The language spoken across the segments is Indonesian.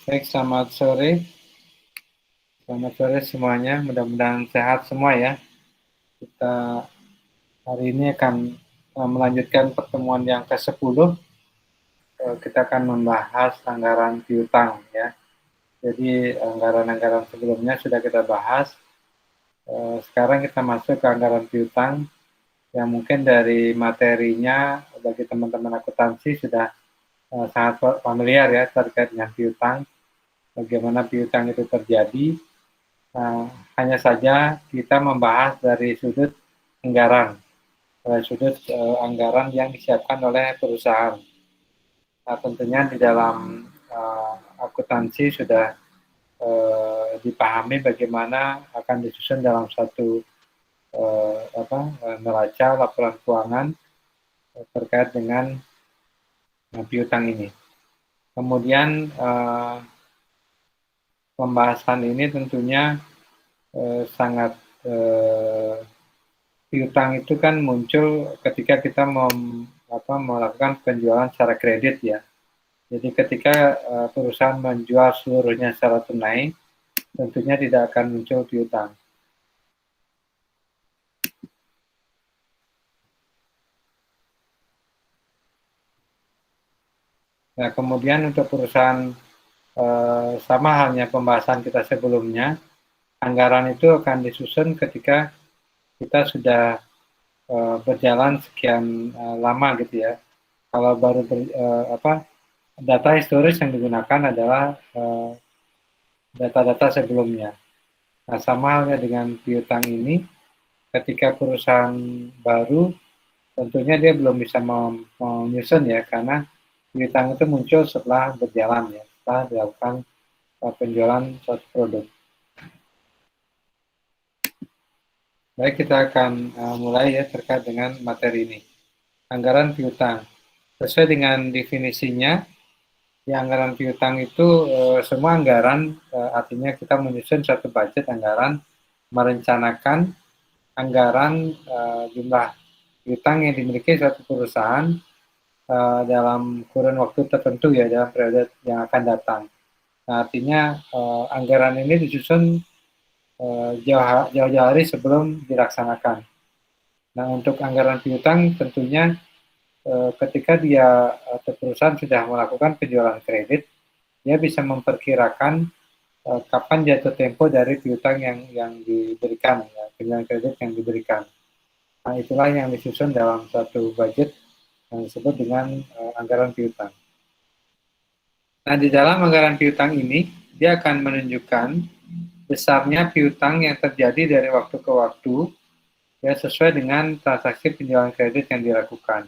Baik, selamat sore. Selamat sore semuanya. Mudah-mudahan sehat semua ya. Kita hari ini akan melanjutkan pertemuan yang ke-10. Kita akan membahas anggaran piutang ya. Jadi anggaran-anggaran sebelumnya sudah kita bahas. Sekarang kita masuk ke anggaran piutang yang mungkin dari materinya bagi teman-teman akuntansi sudah sangat familiar ya terkait dengan piutang. Bagaimana piutang itu terjadi. Hanya saja kita membahas dari sudut anggaran, dari sudut anggaran yang disiapkan oleh perusahaan. Nah, tentunya di dalam akuntansi sudah dipahami bagaimana akan disusun dalam satu neraca laporan keuangan terkait dengan piutang ini. Kemudian pembahasan ini tentunya sangat piutang itu kan muncul ketika kita melakukan penjualan secara kredit ya. Jadi ketika perusahaan menjual seluruhnya secara tunai, tentunya tidak akan muncul piutang. Nah, kemudian untuk perusahaan sama halnya pembahasan kita sebelumnya, anggaran itu akan disusun ketika kita sudah berjalan sekian lama gitu ya. Kalau baru data historis yang digunakan adalah data-data sebelumnya. Nah, sama halnya dengan piutang ini, ketika perusahaan baru, tentunya dia belum bisa menyusun ya, karena piutang itu muncul setelah berjalan ya, setelah dilakukan penjualan suatu produk. Baik, kita akan mulai ya terkait dengan materi ini. Anggaran piutang. Sesuai dengan definisinya, di anggaran piutang itu semua anggaran, artinya kita menyusun satu budget anggaran, merencanakan anggaran jumlah piutang yang dimiliki suatu perusahaan dalam kurun waktu tertentu ya, dalam periode yang akan datang. Nah, artinya anggaran ini disusun jauh-jauh hari sebelum dilaksanakan. Nah, untuk anggaran piutang tentunya ketika dia atau perusahaan sudah melakukan penjualan kredit, dia bisa memperkirakan kapan jatuh tempo dari piutang yang diberikan, ya, penjualan kredit yang diberikan. Nah, itulah yang disusun dalam satu budget yang disebut dengan anggaran piutang. Nah, di dalam anggaran piutang ini, dia akan menunjukkan besarnya piutang yang terjadi dari waktu ke waktu, ya sesuai dengan transaksi penjualan kredit yang dilakukan.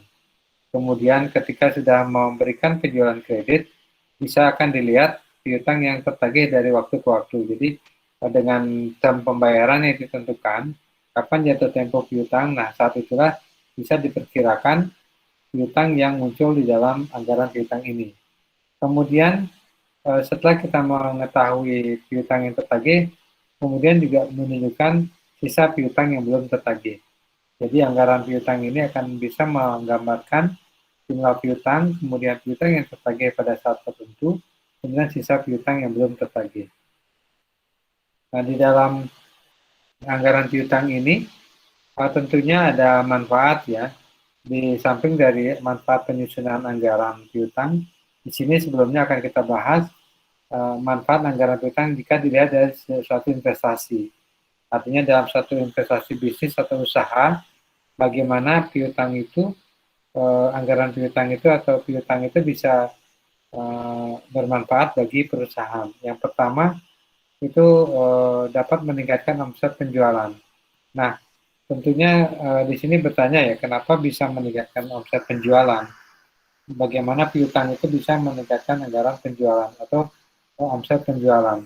Kemudian ketika sudah memberikan penjualan kredit, bisa akan dilihat piutang yang tertagih dari waktu ke waktu. Jadi dengan term pembayaran yang ditentukan, kapan jatuh tempo piutang, nah saat itulah bisa diperkirakan piutang yang muncul di dalam anggaran piutang ini. Kemudian setelah kita mengetahui piutang yang tertagih, kemudian juga menunjukkan sisa piutang yang belum tertagih. Jadi anggaran piutang ini akan bisa menggambarkan jumlah piutang, kemudian piutang yang tertagih pada saat tertentu, kemudian sisa piutang yang belum tertagih. Nah, di dalam anggaran piutang ini tentunya ada manfaat ya. Di samping dari manfaat penyusunan anggaran piutang, di sini sebelumnya akan kita bahas manfaat anggaran piutang jika dilihat dari suatu investasi. Artinya dalam suatu investasi bisnis atau usaha, bagaimana piutang itu, anggaran piutang itu atau piutang itu bisa bermanfaat bagi perusahaan. Yang pertama, itu dapat meningkatkan omset penjualan. Nah, tentunya di sini bertanya ya, kenapa bisa meningkatkan omset penjualan? Bagaimana piutang itu bisa meningkatkan anggaran penjualan atau omset penjualan?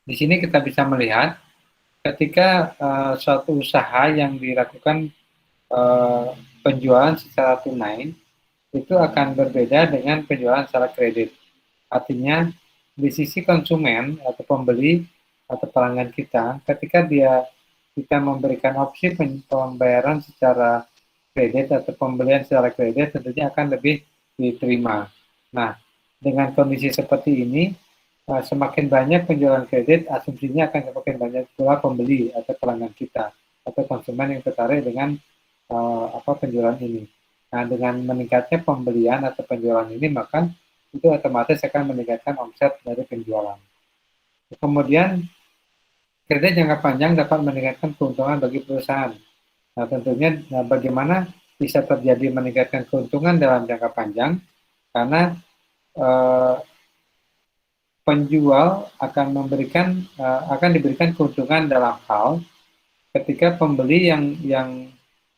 Di sini kita bisa melihat ketika suatu usaha yang dilakukan penjualan secara tunai itu akan berbeda dengan penjualan secara kredit. Artinya di sisi konsumen atau pembeli atau pelanggan kita, ketika kita memberikan opsi pembayaran secara kredit atau pembelian secara kredit, tentunya akan lebih diterima. Nah, dengan kondisi seperti ini, semakin banyak penjualan kredit, asumsinya akan semakin banyak pula pembeli atau pelanggan kita atau konsumen yang tertarik dengan penjualan ini. Nah, dengan meningkatnya pembelian atau penjualan ini, maka itu otomatis akan meningkatkan omset dari penjualan. Kemudian, kredit jangka panjang dapat meningkatkan keuntungan bagi perusahaan. Nah, tentunya bagaimana bisa terjadi meningkatkan keuntungan dalam jangka panjang, karena penjual akan diberikan keuntungan dalam hal ketika pembeli yang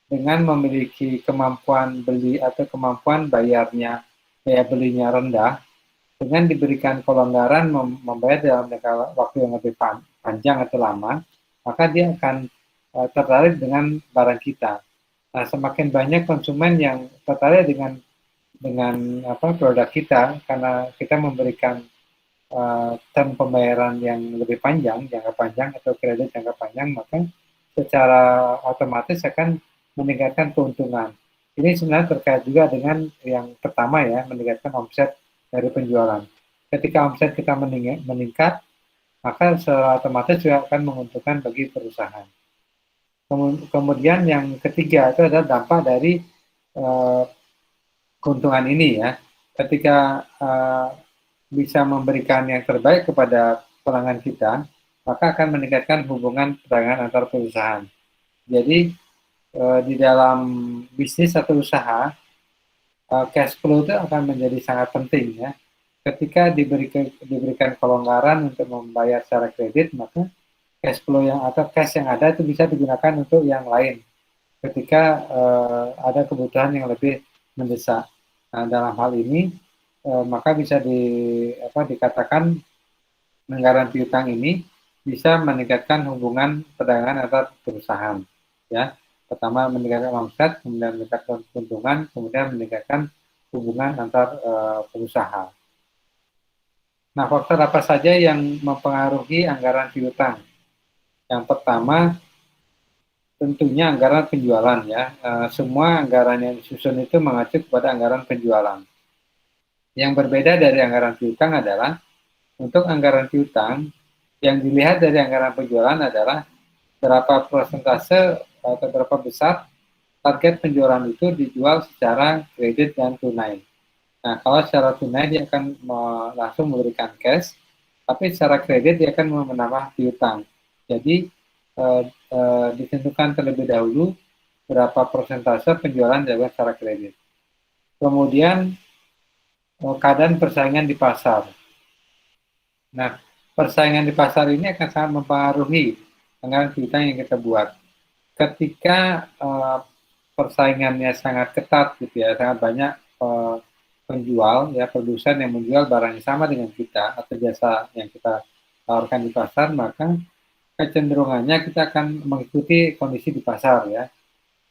dengan memiliki kemampuan beli atau kemampuan bayarnya, daya belinya rendah, dengan diberikan kelonggaran membayar dalam jangka waktu yang lebih panjang atau lama, maka dia akan tertarik dengan barang kita. Nah, semakin banyak konsumen yang tertarik dengan produk kita karena kita memberikan term pembayaran yang lebih panjang, jangka panjang atau kredit jangka panjang, maka secara otomatis akan meningkatkan keuntungan. Ini sebenarnya terkait juga dengan yang pertama ya, meningkatkan omset dari penjualan. Ketika omset kita meningkat, maka secara otomatis juga akan menguntungkan bagi perusahaan. Kemudian yang ketiga itu adalah dampak dari keuntungan ini ya. Ketika bisa memberikan yang terbaik kepada pelanggan kita, maka akan meningkatkan hubungan perdagangan antar perusahaan. Jadi di dalam bisnis atau usaha, cash flow itu akan menjadi sangat penting ya. Ketika diberikan kelonggaran untuk membayar secara kredit, maka cash flow yang atau cash yang ada itu bisa digunakan untuk yang lain. Ketika ada kebutuhan yang lebih mendesak. Nah, dalam hal ini maka bisa dikatakan anggaran piutang ini bisa meningkatkan hubungan perdagangan antar perusahaan. Ya, pertama meningkatkan omset, kemudian meningkatkan keuntungan, kemudian meningkatkan hubungan antar pengusaha. Nah, faktor apa saja yang mempengaruhi anggaran piutang? Yang pertama, tentunya anggaran penjualan ya. Semua anggaran yang disusun itu mengacu kepada anggaran penjualan. Yang berbeda dari anggaran piutang adalah untuk anggaran piutang yang dilihat dari anggaran penjualan adalah berapa persentase atau berapa besar target penjualan itu dijual secara kredit dan tunai. Nah, kalau secara tunai dia akan langsung memberikan cash, tapi secara kredit dia akan menambah piutang. Jadi ditentukan terlebih dahulu berapa persentase penjualan dilakukan secara kredit. Kemudian keadaan persaingan di pasar. Nah, persaingan di pasar ini akan sangat mempengaruhi anggaran piutang yang kita buat. Ketika persaingannya sangat ketat gitu ya, sangat banyak penjual ya, produsen yang menjual barang yang sama dengan kita atau jasa yang kita tawarkan di pasar, maka kecenderungannya kita akan mengikuti kondisi di pasar ya.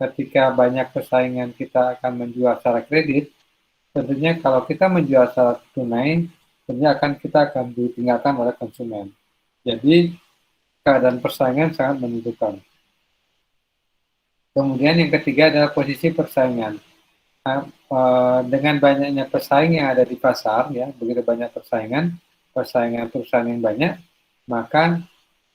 Ketika banyak persaingan kita akan menjual secara kredit, tentunya kalau kita menjual secara tunai, tentunya kita akan ditinggalkan oleh konsumen. Jadi keadaan persaingan sangat menentukan. Kemudian yang ketiga adalah posisi persaingan. Nah, dengan banyaknya pesaing yang ada di pasar, ya begitu banyak persaingan perusahaan yang banyak, maka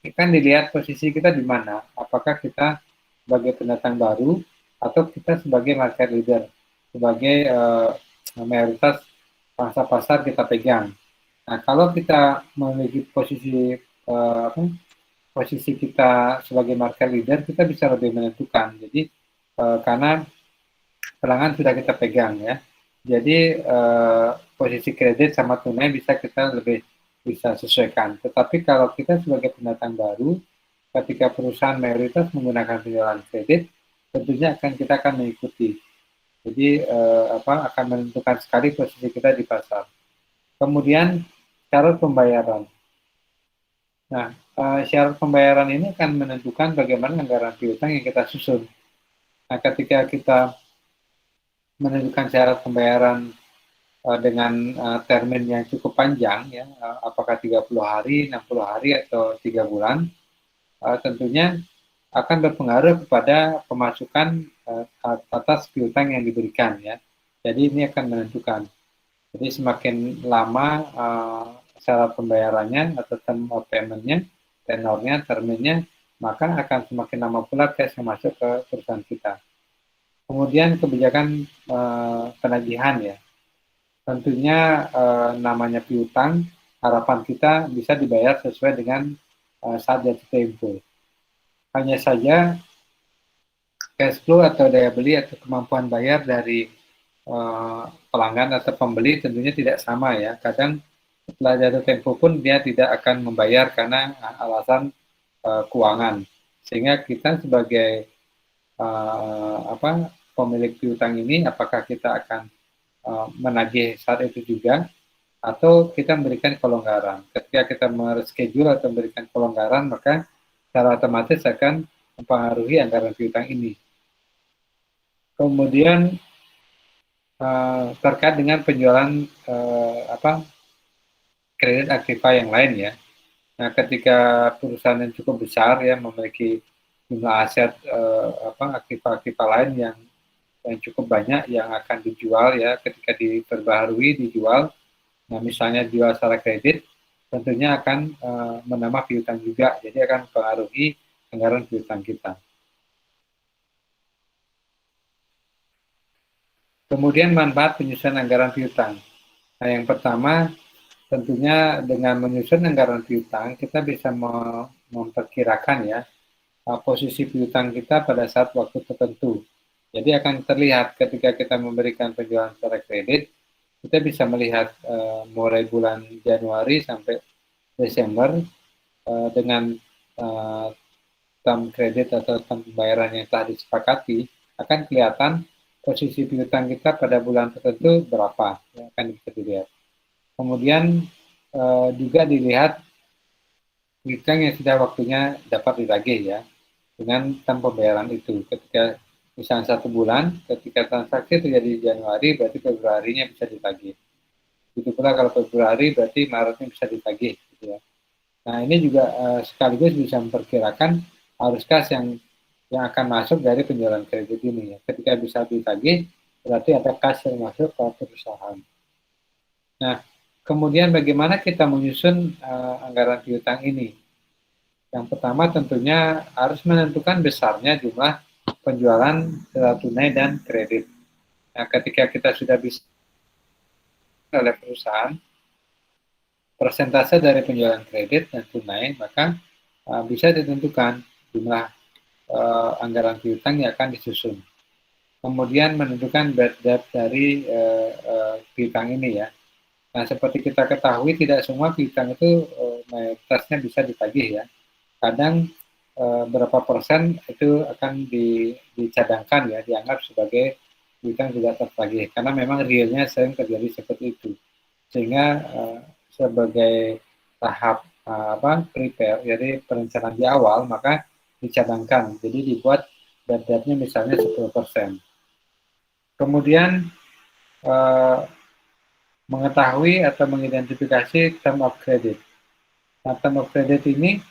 akan dilihat posisi kita di mana. Apakah kita sebagai pendatang baru atau kita sebagai market leader, sebagai mayoritas pangsa pasar kita pegang. Nah, kalau kita memiliki posisi kita sebagai market leader, kita bisa lebih menentukan. Jadi karena pelanggan sudah kita pegang ya. Jadi posisi kredit sama tunai kita lebih bisa sesuaikan. Tetapi kalau kita sebagai pendatang baru, ketika perusahaan mayoritas menggunakan penjualan kredit, tentunya kita akan mengikuti. Jadi akan menentukan sekali posisi kita di pasar. Kemudian syarat pembayaran. Nah, syarat pembayaran ini akan menentukan bagaimana anggaran piutang yang kita susun. Nah, ketika kita menentukan syarat pembayaran dengan termin yang cukup panjang, ya, apakah 30 hari, 60 hari, atau 3 bulan, tentunya akan berpengaruh kepada pemasukan atas piutang yang diberikan. Ya. Jadi ini akan menentukan. Jadi semakin lama syarat pembayarannya atau term of payment-nya, tenornya, terminnya, maka akan semakin lama pula cash yang masuk ke perusahaan kita. Kemudian kebijakan penagihan ya. Tentunya namanya piutang, harapan kita bisa dibayar sesuai dengan saat jatuh tempo. Hanya saja cash flow atau daya beli atau kemampuan bayar dari pelanggan atau pembeli tentunya tidak sama ya. Kadang setelah jatuh tempo pun dia tidak akan membayar karena alasan keuangan. Sehingga kita sebagai pemilik piutang ini, apakah kita akan menagih saat itu juga atau kita memberikan kelonggaran. Ketika kita mereschedule atau memberikan kelonggaran, maka secara otomatis akan mempengaruhi anggaran piutang ini. Kemudian terkait dengan penjualan kredit aktiva yang lain ya. Nah, ketika perusahaan yang cukup besar ya memiliki jumlah aset aktiva-aktiva lain yang cukup banyak yang akan dijual ya, ketika diperbaharui dijual. Nah, misalnya jual secara kredit, tentunya akan menambah piutang juga, jadi akan mempengaruhi anggaran piutang kita. Kemudian manfaat penyusunan anggaran piutang. Nah, yang pertama, tentunya dengan menyusun anggaran piutang, kita bisa memperkirakan ya posisi piutang kita pada saat waktu tertentu. Jadi akan terlihat ketika kita memberikan penjualan secara kredit, kita bisa melihat mulai bulan Januari sampai Desember dengan term kredit atau term pembayaran yang telah disepakati, akan kelihatan posisi piutang kita pada bulan tertentu berapa, yang akan bisa dilihat. Kemudian juga dilihat piutang yang sudah waktunya dapat ditagih ya, dengan term pembayaran itu. Ketika misalnya 1 bulan, ketika transaksi terjadi di Januari, berarti Februarinya bisa ditagih. Begitu pula kalau Februari, berarti Maretnya bisa ditagih. Gitu ya. Nah, ini juga sekaligus bisa memperkirakan arus kas yang akan masuk dari penjualan kredit ini. Ya. Ketika bisa ditagih, berarti ada kas yang masuk ke perusahaan. Nah, kemudian bagaimana kita menyusun anggaran piutang ini? Yang pertama tentunya harus menentukan besarnya jumlah penjualan secara tunai dan kredit. Nah, ketika kita sudah bisa oleh perusahaan, persentase dari penjualan kredit dan tunai, maka bisa ditentukan jumlah anggaran piutang yang akan disusun. Kemudian menentukan bad debt dari piutang ini ya. Nah, seperti kita ketahui tidak semua piutang itu mayoritasnya bisa ditagih ya. Kadang berapa persen itu akan dicadangkan ya, dianggap sebagai piutang tidak tertagih karena memang realnya sering terjadi seperti itu. Sehingga sebagai tahap prepare, jadi perencanaan di awal, maka dicadangkan. Jadi dibuat bad debt-nya misalnya 10%. Kemudian mengetahui atau mengidentifikasi term of credit. Nah, term of credit ini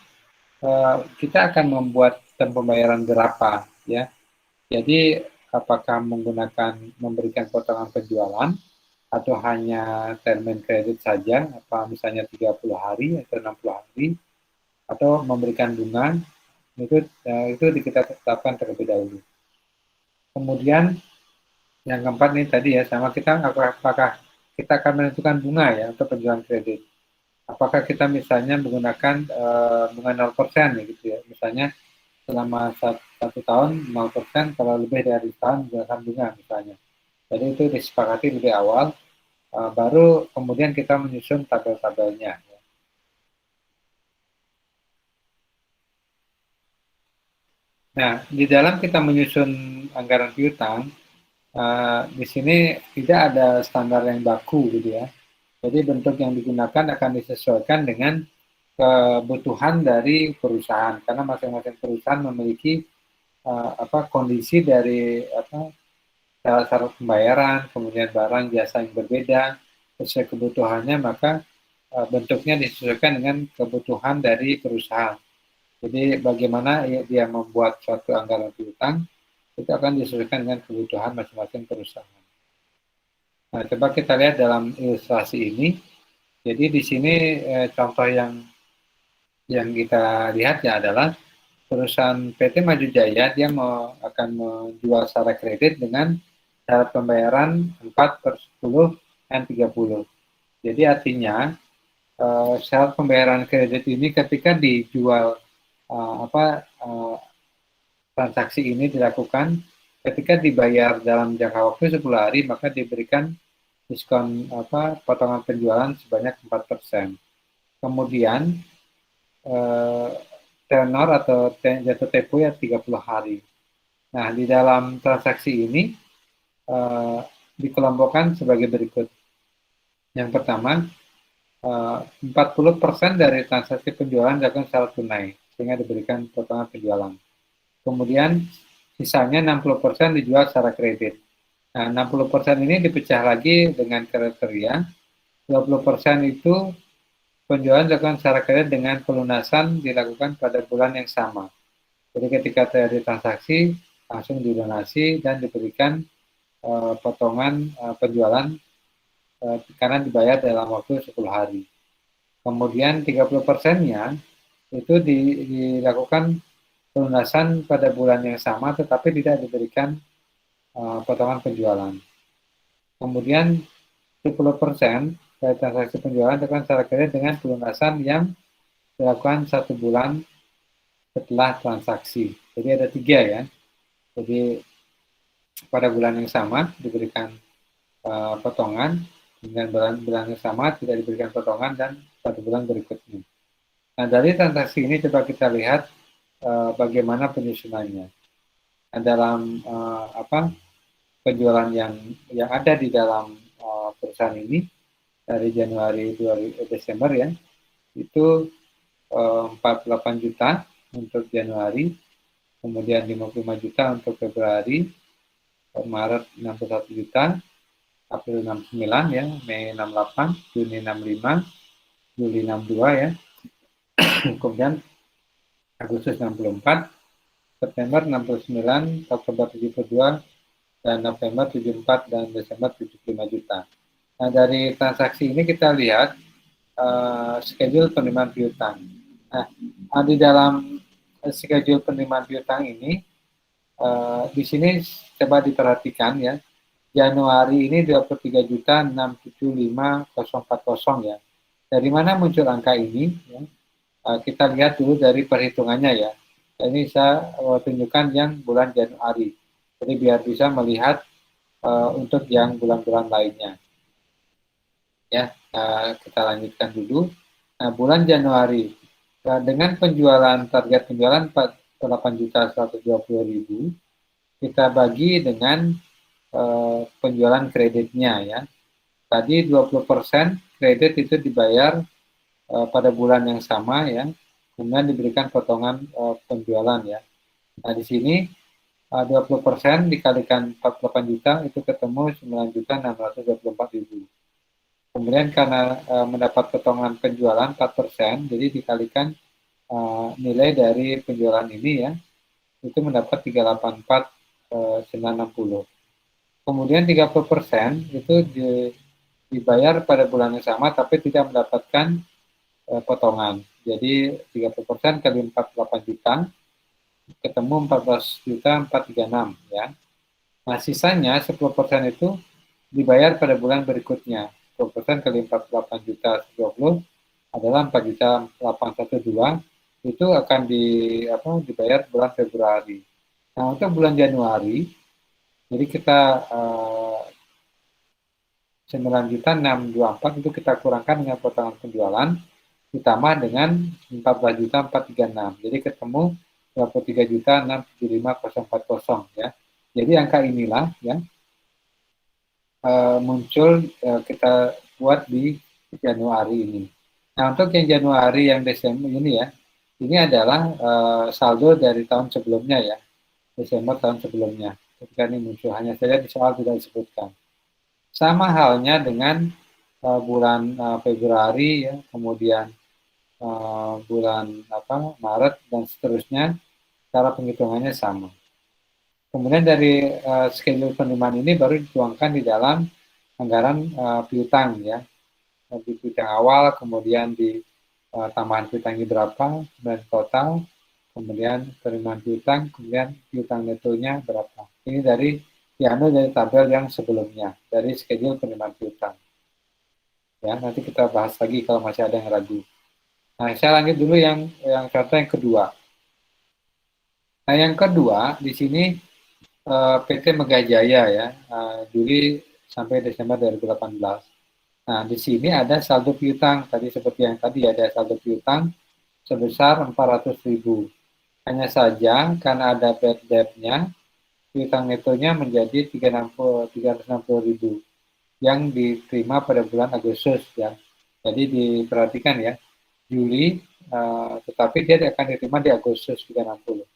kita akan membuat term pembayaran berapa ya. Jadi apakah memberikan potongan penjualan atau hanya termin kredit saja, apa misalnya 30 hari atau 60 hari, atau memberikan bunga, itu kita tetapkan terlebih dahulu. Kemudian yang keempat nih tadi ya, sama kita apakah kita akan menentukan bunga ya untuk penjualan kredit. Apakah kita misalnya menggunakan bunga 0% ya gitu ya, misalnya selama 1 tahun 0%, kalau lebih dari tahun menggunakan bunga misalnya. Jadi itu disepakati lebih awal, baru kemudian kita menyusun tabel-tabelnya. Nah, di dalam kita menyusun anggaran piutang, di sini tidak ada standar yang baku gitu ya. Jadi bentuk yang digunakan akan disesuaikan dengan kebutuhan dari perusahaan, karena masing-masing perusahaan memiliki kondisi dari syarat pembayaran, kemudian barang jasa yang berbeda sesuai kebutuhannya, maka bentuknya disesuaikan dengan kebutuhan dari perusahaan. Jadi bagaimana dia membuat suatu anggaran piutang itu akan disesuaikan dengan kebutuhan masing-masing perusahaan. Nah, coba kita lihat dalam ilustrasi ini. Jadi di sini contoh yang kita lihat ya adalah perusahaan PT Maju Jaya dia akan menjual secara kredit dengan syarat pembayaran 4/10 dan 30. Jadi artinya syarat pembayaran kredit ini ketika dijual transaksi ini dilakukan ketika dibayar dalam jangka waktu 10 hari maka diberikan diskon potongan penjualan sebanyak 4%. Kemudian eh, tenor atau jatuh tempo ya 30 hari. Nah, di dalam transaksi ini eh, dikelompokkan sebagai berikut. Yang pertama, 40% dari transaksi penjualan dilakukan secara tunai, sehingga diberikan potongan penjualan. Kemudian, sisanya 60% dijual secara kredit. Nah, 60% ini dipecah lagi dengan kriteria. 20% itu penjualan dilakukan secara kredit dengan pelunasan dilakukan pada bulan yang sama. Jadi ketika terjadi transaksi, langsung dilunasi dan diberikan potongan penjualan karena dibayar dalam waktu 10 hari. Kemudian 30%-nya itu dilakukan pelunasan pada bulan yang sama tetapi tidak diberikan potongan penjualan. Kemudian 10% dari transaksi penjualan dilakukan secara kredit dengan pelunasan yang dilakukan 1 bulan setelah transaksi. Jadi ada 3 ya. Jadi pada bulan yang sama diberikan potongan, dengan bulan yang sama tidak diberikan potongan dan 1 bulan berikutnya. Nah, dari transaksi ini coba kita lihat bagaimana penyusunannya. Nah, dalam penjualan yang ada di dalam perusahaan ini dari Januari 2000, Desember ya, itu 48 juta untuk Januari, kemudian 55 juta untuk Februari, Maret 61 juta, April 69 ya, Mei 68, Juni 65, Juli 62 ya, kemudian Agustus 64, September 69, Oktober 72, dan November 74, dan Desember 75 juta. Nah, dari transaksi ini kita lihat schedule penerimaan piutang. Nah, di dalam schedule penerimaan piutang ini, di sini coba diperhatikan ya, Januari ini 23.675.040 ya. Dari mana muncul angka ini? Ya? Kita lihat dulu dari perhitungannya ya. Ini saya tunjukkan yang bulan Januari. Jadi biar bisa melihat untuk yang bulan-bulan lainnya. Ya, kita lanjutkan dulu. Nah, bulan Januari dengan penjualan target penjualan 48.120.000, kita bagi dengan penjualan kreditnya ya. Tadi 20% kredit itu dibayar pada bulan yang sama ya. Kemudian diberikan potongan penjualan ya. Nah, di sini 20% dikalikan 48 juta itu ketemu 9.624.000. Kemudian karena mendapat potongan penjualan 4%, jadi dikalikan nilai dari penjualan ini ya, itu mendapat 384.960. Kemudian 30% itu dibayar pada bulan yang sama tapi tidak mendapatkan potongan. Jadi 30% kali 48 juta ketemu 14.436 ya. Nah, sisanya 10% itu dibayar pada bulan berikutnya. 10% kali 48 juta 20 adalah 4 juta 812, itu akan dibayar bulan Februari. Nah, untuk bulan Januari, jadi kita 9.624 itu kita kurangkan dengan potongan penjualan, ditambah dengan 14.436. Jadi ketemu 23.675.040 ya. Jadi angka inilah ya muncul kita buat di Januari ini. Nah, untuk yang Januari yang Desember ini ya, ini adalah saldo dari tahun sebelumnya ya, Desember tahun sebelumnya. Ketika ini muncul, hanya saja di soal tidak disebutkan. Sama halnya dengan bulan Februari ya, kemudian bulan Maret dan seterusnya, cara penghitungannya sama. Kemudian dari schedule penerimaan ini baru dituangkan di dalam anggaran piutang ya. di piutang awal, kemudian di tambahan piutangnya berapa, dan total, kemudian penerimaan piutang, kemudian piutang netonya berapa. Ini diambil dari tabel yang sebelumnya, dari schedule penerimaan piutang. Ya, nanti kita bahas lagi kalau masih ada yang ragu. Nah, saya lanjut dulu yang contoh yang kedua. Nah, yang kedua di sini PT Megajaya ya, Juli sampai Desember 2018. Nah, di sini ada saldo piutang, tadi seperti yang tadi ada saldo piutang sebesar 400.000. Hanya saja karena ada bad debt-nya, piutang netonya menjadi 360.000 yang diterima pada bulan Agustus ya. Jadi diperhatikan ya, Juli, tetapi dia akan diterima di Agustus 360.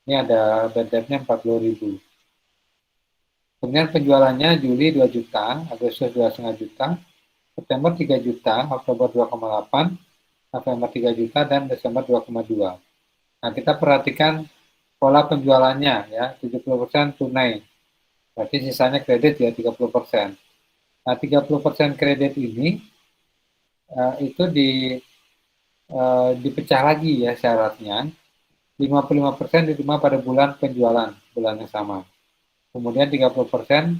Ini ada bad debt-nya 40.000. Kemudian penjualannya Juli 2 juta, Agustus 2,5 juta, September 3 juta, Oktober 2,8, November 3 juta, dan Desember 2,2. Nah, kita perhatikan pola penjualannya ya, 70% tunai. Berarti sisanya kredit ya 30%. Nah, 30% kredit ini itu dipecah lagi ya syaratnya. 55% diterima pada bulan penjualan, bulan yang sama. Kemudian 30%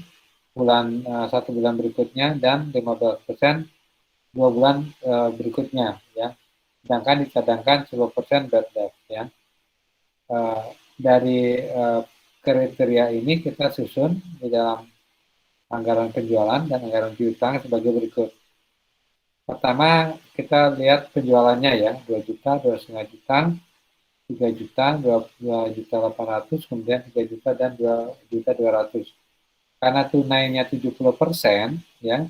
satu bulan berikutnya, dan 15% 2 bulan berikutnya ya. Sedangkan dicadangkan 10% bad debt ya. Dari kriteria ini kita susun di dalam anggaran penjualan dan anggaran piutang sebagai berikut. Pertama, kita lihat penjualannya ya, 2 juta, 2,5 juta, 3 juta, 2 juta 800, kemudian 3 juta, dan 2 juta 200. Karena tunainya 70% ya,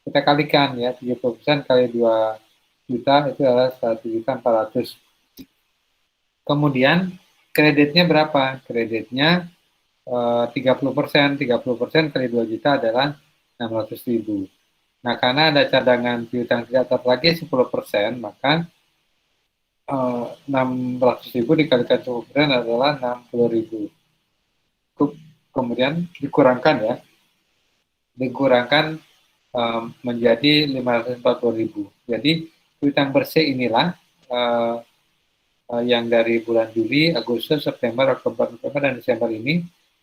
kita kalikan ya, 70% kali 2 juta itu adalah 1 juta 400. Kemudian kreditnya berapa? Kreditnya 30%, 30% kali 2 juta adalah 600.000. Nah, karena ada cadangan piutang tidak terlagi 10%, maka 600.000 dikalikan 10% adalah 60.000. Kemudian dikurangkan menjadi 540.000. Jadi piutang bersih inilah yang dari bulan Juli, Agustus, September, Oktober, November, dan Desember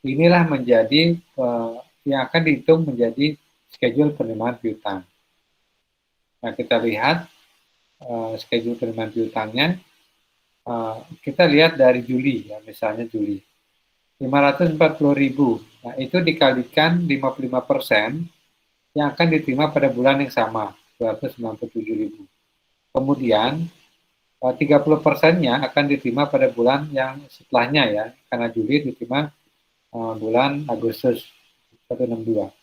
inilah menjadi yang akan dihitung menjadi schedule penerimaan piutang. Nah, kita lihat schedule penerimaan piutangnya. Kita lihat dari Juli ya, misalnya Juli 540.000. Nah, itu dikalikan 55% yang akan diterima pada bulan yang sama, 297.000. Kemudian 30%-nya akan diterima pada bulan yang setelahnya ya, karena Juli diterima bulan Agustus 162.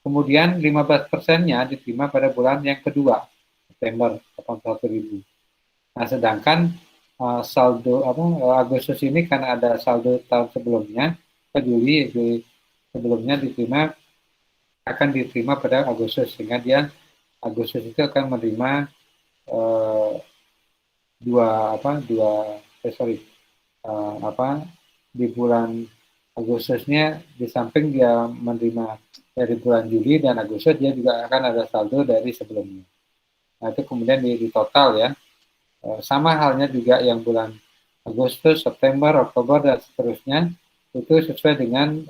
Kemudian 15%-nya diterima pada bulan yang kedua, September 81.000. Nah, sedangkan saldo Agustus ini karena ada saldo tahun sebelumnya, ke Juli sebelumnya akan diterima pada Agustus, sehingga dia Agustus itu akan menerima di bulan Agustusnya, di samping dia menerima dari bulan Juli dan Agustus, dia juga akan ada saldo dari sebelumnya. Nah, itu kemudian di total ya. Sama halnya juga yang bulan Agustus, September, Oktober, dan seterusnya, itu sesuai dengan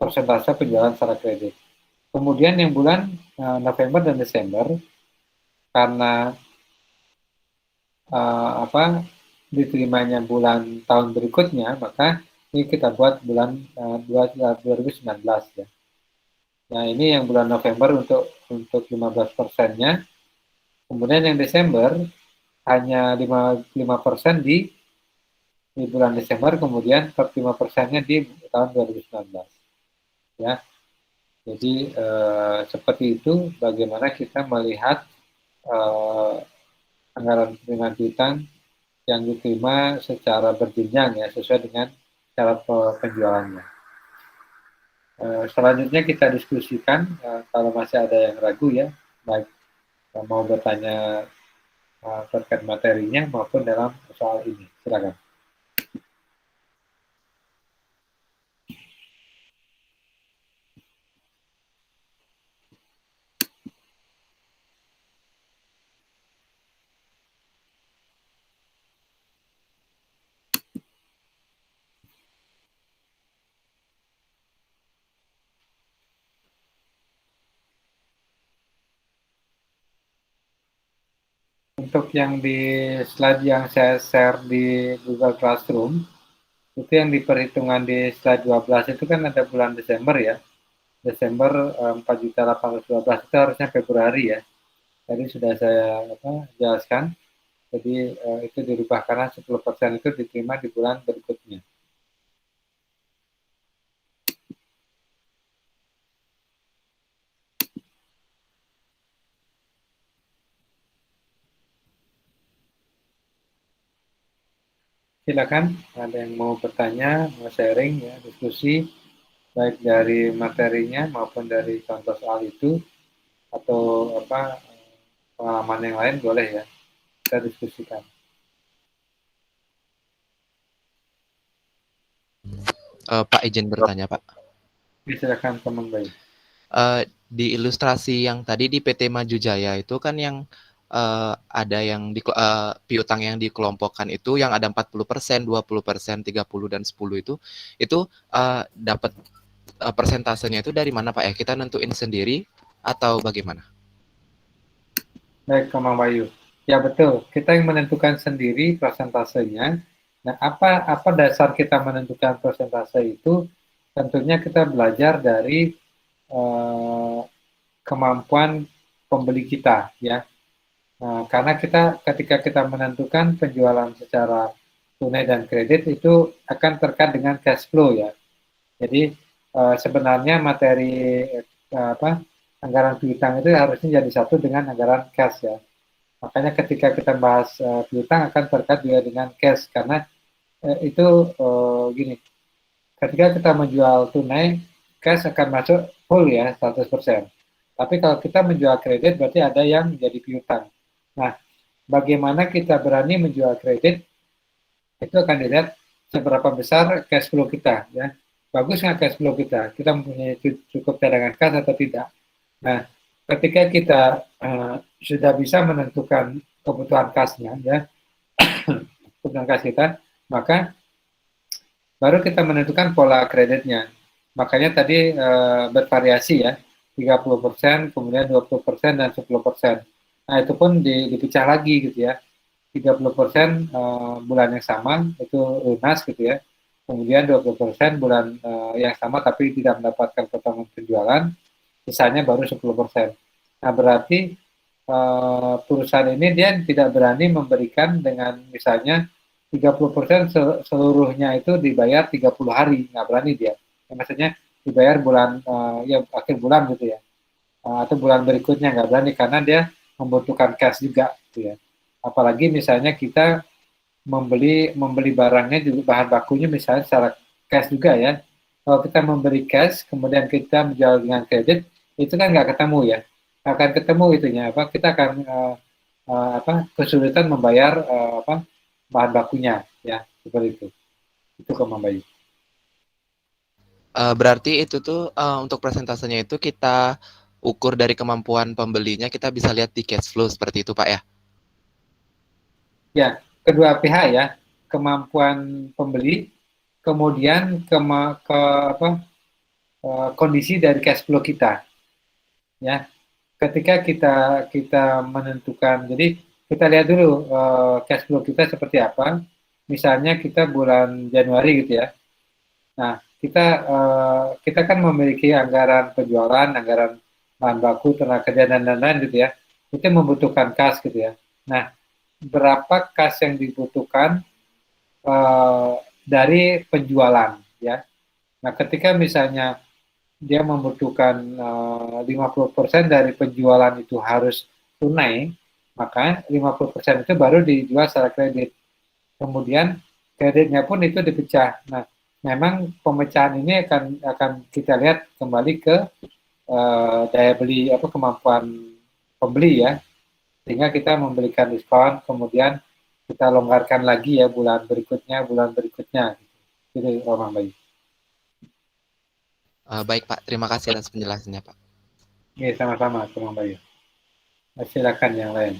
persentase penjualan secara kredit. Kemudian yang bulan November dan Desember, karena diterimanya bulan tahun berikutnya, maka ini kita buat bulan 2019 ya. Nah, ini yang bulan November untuk 15%-nya. Kemudian yang Desember hanya 55% di bulan Desember, kemudian 45%-nya di tahun 2019. Ya. Jadi seperti itu bagaimana kita melihat anggaran penerimaan piutang yang diterima secara berjenjang ya, sesuai dengan cara penjualannya. Selanjutnya kita diskusikan kalau masih ada yang ragu ya, baik mau bertanya terkait materinya maupun dalam soal ini. Silakan. untuk yang di slide yang saya share di Google Classroom, itu yang di perhitungan di slide 12 itu kan ada bulan Desember ya. Desember 4.812 itu harusnya Februari ya. Tadi sudah saya jelaskan. Jadi itu dirubah karena 10% itu diterima di bulan berikutnya. Silakan, ada yang mau bertanya, mau sharing ya, diskusi, baik dari materinya maupun dari contoh soal itu, atau pengalaman yang lain boleh ya, kita diskusikan. Pak izin bertanya Pak. Silakan teman baik. Di ilustrasi yang tadi di PT Maju Jaya itu kan yang ada yang di piutang yang dikelompokkan itu yang ada 40%, 20%, 30 dan 10 itu dapat persentasenya itu dari mana Pak ya? Kita nentuin sendiri atau bagaimana? Baik, Kang Bayu. Ya betul, kita yang menentukan sendiri persentasenya. Nah, apa dasar kita menentukan persentase itu? Tentunya kita belajar dari eh, kemampuan pembeli kita, ya. Nah, karena ketika kita menentukan penjualan secara tunai dan kredit itu akan terkait dengan cash flow ya. Jadi sebenarnya materi anggaran piutang itu harusnya jadi satu dengan anggaran cash ya. Makanya ketika kita bahas piutang akan terkait juga dengan cash karena itu gini, ketika kita menjual tunai, cash akan masuk full ya 100%. Tapi kalau kita menjual kredit berarti ada yang jadi piutang. Nah, bagaimana kita berani menjual kredit itu akan dilihat seberapa besar cash flow kita ya. Bagus nggak cash flow kita? Kita mempunyai cukup cadangan kas atau tidak? Nah, ketika kita sudah bisa menentukan kebutuhan kasnya ya, kebutuhan kas kita, maka baru kita menentukan pola kreditnya. Makanya tadi bervariasi ya, 30%, kemudian 20% dan 10%. Nah, itu pun dipecah lagi gitu ya. 30% bulan yang sama itu lunas gitu ya. Kemudian 20% bulan yang sama tapi tidak mendapatkan potongan penjualan, sisanya baru 10%. Nah, berarti perusahaan ini dia tidak berani memberikan dengan misalnya 30% seluruhnya itu dibayar 30 hari, nggak berani dia. Ya, maksudnya dibayar bulan ya akhir bulan gitu ya. Atau bulan berikutnya nggak berani karena dia membutuhkan cash juga gitu ya. Apalagi misalnya kita membeli barangnya juga bahan bakunya misalnya secara cash juga ya. Kalau kita memberi cash kemudian kita menjual dengan kredit itu kan nggak ketemu ya. Akan ketemu itunya apa kita akan kesulitan membayar bahan bakunya ya seperti itu. Itu Kang Bayu. Berarti itu tuh untuk persentasenya itu kita ukur dari kemampuan pembelinya, kita bisa lihat di cash flow seperti itu Pak ya? Ya, kedua pihak ya, kemampuan pembeli, kemudian ke apa kondisi dari cash flow kita ya. Ketika kita kita menentukan, jadi kita lihat dulu cash flow kita seperti apa. Misalnya kita bulan Januari gitu ya. Nah, kita kan memiliki anggaran penjualan, anggaran bahan baku, tenaga kerja dan lain-lain gitu ya. Itu membutuhkan kas gitu ya. Nah, berapa kas yang dibutuhkan dari penjualan ya. Nah, ketika misalnya dia membutuhkan 50% dari penjualan itu harus tunai, maka 50% itu baru dijual secara kredit. Kemudian kreditnya pun itu dipecah. Nah, memang pemecahan ini akan kita lihat kembali ke daya beli kemampuan pembeli ya, sehingga kita memberikan diskon, kemudian kita longgarkan lagi ya bulan berikutnya. Gitu, Roman Bayu. Baik Pak, terima kasih atas penjelasannya Pak. Oke, sama-sama, Roman Bayu. Silakan yang lain.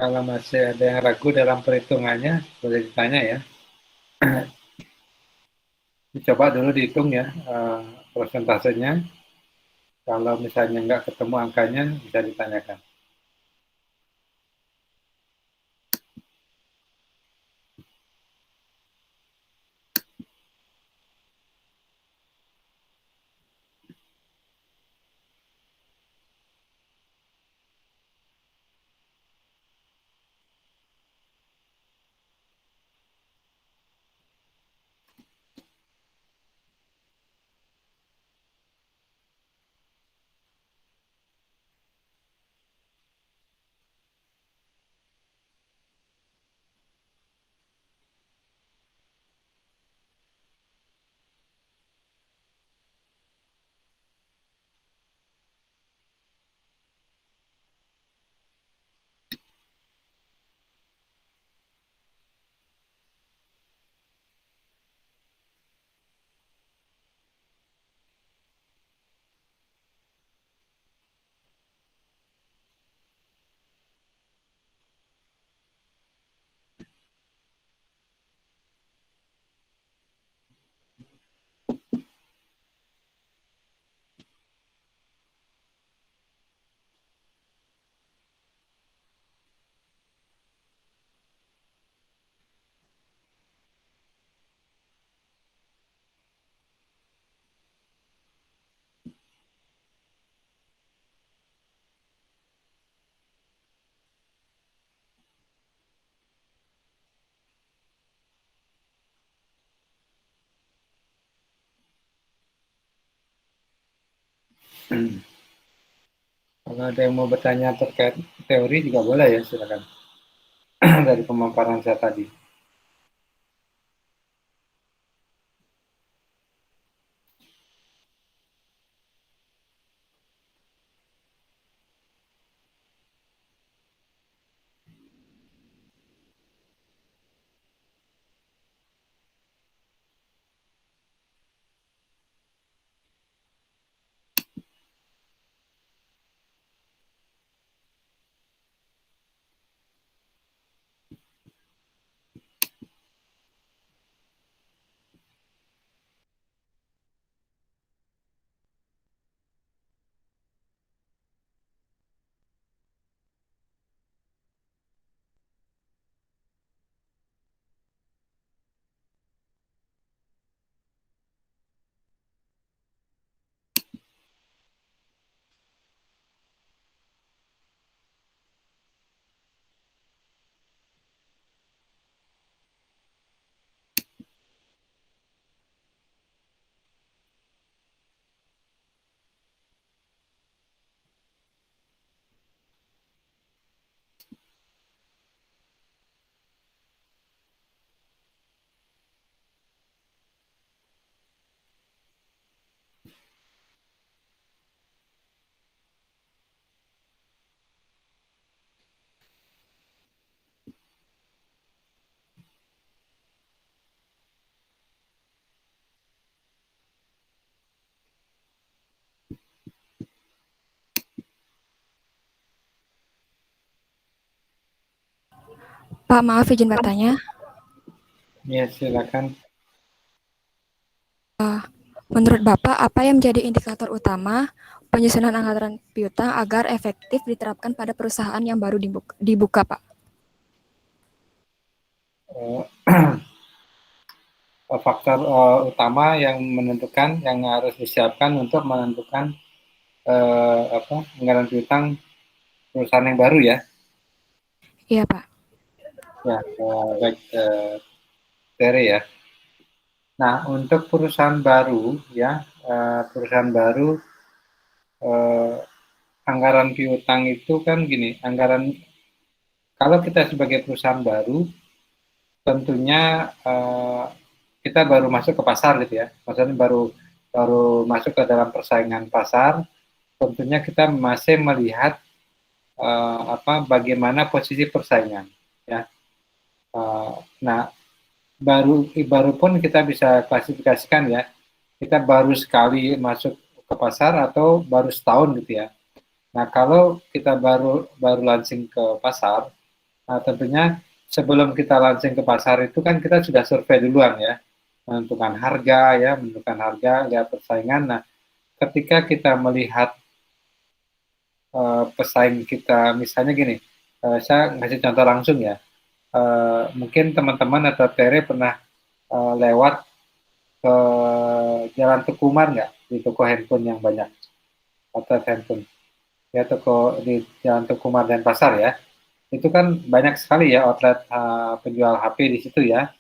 Kalau masih ada yang ragu dalam perhitungannya, boleh ditanya ya. Coba dulu dihitung ya prosentasenya. Kalau misalnya nggak ketemu angkanya, bisa ditanyakan. Kalau ada yang mau bertanya terkait teori juga boleh ya, silakan. Dari pemaparan saya tadi. Pak, maaf izin bertanya. Ya, silakan. Menurut Bapak, apa yang menjadi indikator utama penyusunan anggaran piutang agar efektif diterapkan pada perusahaan yang baru dibuka, Pak? Faktor utama yang menentukan, yang harus disiapkan untuk menentukan anggaran piutang perusahaan yang baru ya. Iya, Pak. Ya, baik, Tere ya. Nah, untuk perusahaan baru ya, perusahaan baru anggaran piutang itu kan gini, anggaran kalau kita sebagai perusahaan baru tentunya kita baru masuk ke pasar gitu ya. Maksudnya baru baru masuk ke dalam persaingan pasar, tentunya kita masih melihat bagaimana posisi persaingan ya. Nah, baru pun kita bisa klasifikasikan ya, kita baru sekali masuk ke pasar atau baru setahun gitu ya. Nah, kalau kita baru launching ke pasar, Nah, tentunya sebelum kita launching ke pasar itu kan kita sudah survei duluan ya, menentukan harga, lihat persaingan. Nah, ketika kita melihat pesaing kita, misalnya gini, saya ngasih contoh langsung ya, mungkin teman-teman atau Tere pernah lewat ke Jalan Tukumar nggak, di toko handphone yang banyak, atau handphone, ya toko di Jalan Tukumar dan Pasar ya, itu kan banyak sekali ya outlet penjual HP di situ ya.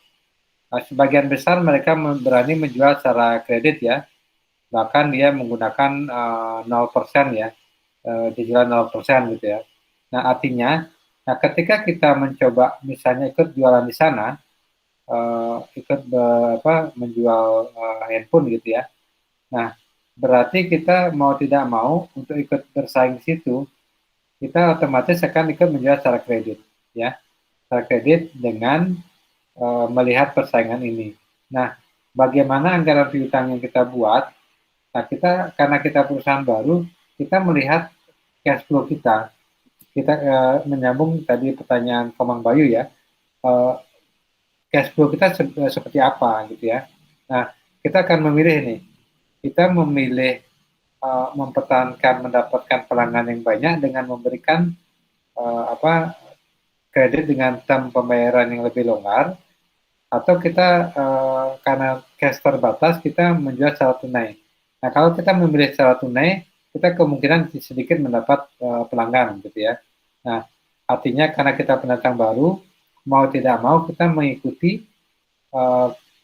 Sebagian besar mereka berani menjual secara kredit ya, bahkan dia menggunakan 0% ya, cicilan 0% gitu ya. Nah artinya, nah ketika kita mencoba misalnya ikut jualan di sana, menjual handphone gitu ya. Nah berarti kita mau tidak mau untuk ikut bersaing di situ, kita otomatis akan ikut menjual secara kredit ya, secara kredit dengan melihat persaingan ini. Nah, bagaimana anggaran piutang yang kita buat? Nah, karena kita perusahaan baru, kita melihat cash flow kita. Kita menyambung tadi pertanyaan Komang Bayu ya, cash flow kita seperti apa gitu ya. Nah, kita akan memilih nih. Kita memilih mempertahankan mendapatkan pelanggan yang banyak dengan memberikan kredit dengan term pembayaran yang lebih longgar, atau kita karena cash terbatas kita menjual secara tunai. Nah kalau kita memilih secara tunai, kita kemungkinan sedikit mendapat pelanggan gitu ya. Nah artinya karena kita pendatang baru, mau tidak mau kita mengikuti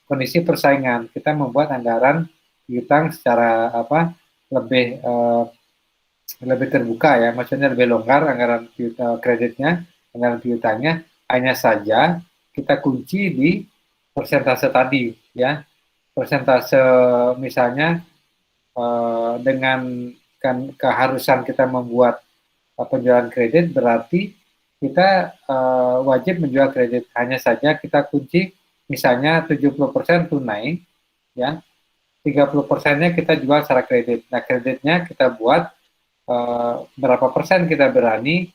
kondisi persaingan. Kita membuat anggaran piutang secara lebih terbuka ya, maksudnya lebih longgar anggaran kreditnya, anggaran piutangnya. Hanya saja kita kunci di persentase tadi ya, persentase misalnya dengan keharusan kita membuat penjualan kredit, berarti kita wajib menjual kredit. Hanya saja kita kunci misalnya 70% tunai ya, 30%-nya kita jual secara kredit. Nah kreditnya kita buat berapa persen kita berani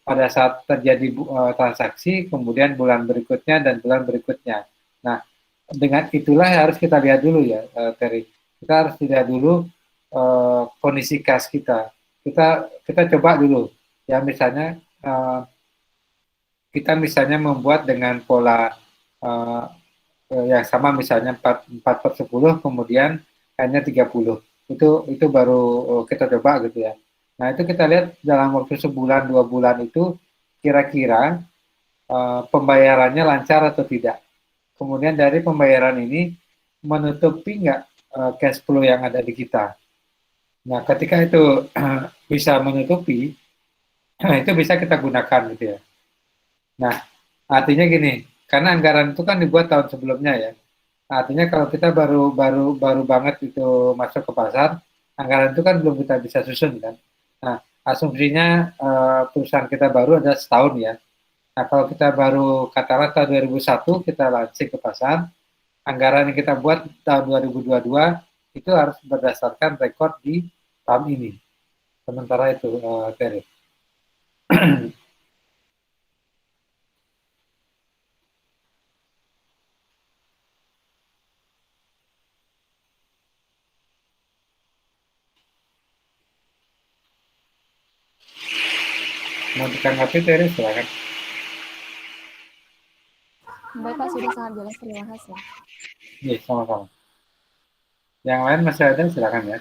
pada saat terjadi transaksi, kemudian bulan berikutnya dan bulan berikutnya. Nah, dengan itulah harus kita lihat dulu ya, Terry. Kita harus lihat dulu kondisi kas kita. Kita coba dulu, ya misalnya kita misalnya membuat dengan pola yang sama, misalnya 4/10, kemudian hanya 30. Itu baru kita coba gitu ya. Nah itu kita lihat dalam waktu sebulan 2 bulan itu kira-kira pembayarannya lancar atau tidak. Kemudian dari pembayaran ini menutupi nggak cash flow yang ada di kita. Nah ketika itu bisa menutupi, itu bisa kita gunakan gitu ya. Nah artinya gini, karena anggaran itu kan dibuat tahun sebelumnya ya. Artinya kalau kita baru banget itu masuk ke pasar, anggaran itu kan belum kita bisa susun kan. Nah, asumsinya perusahaan kita baru ada setahun ya. Nah, kalau kita baru katakanlah tahun 2001 kita launching ke pasar, anggaran yang kita buat tahun 2022 itu harus berdasarkan rekor di tahun ini. Sementara itu, Terry. Mau ditanggapi, Terry, silakan. Baik Pak, sudah sangat jelas, terima kasih. Iya, sama-sama. Yang lain masih ada, silakan ya.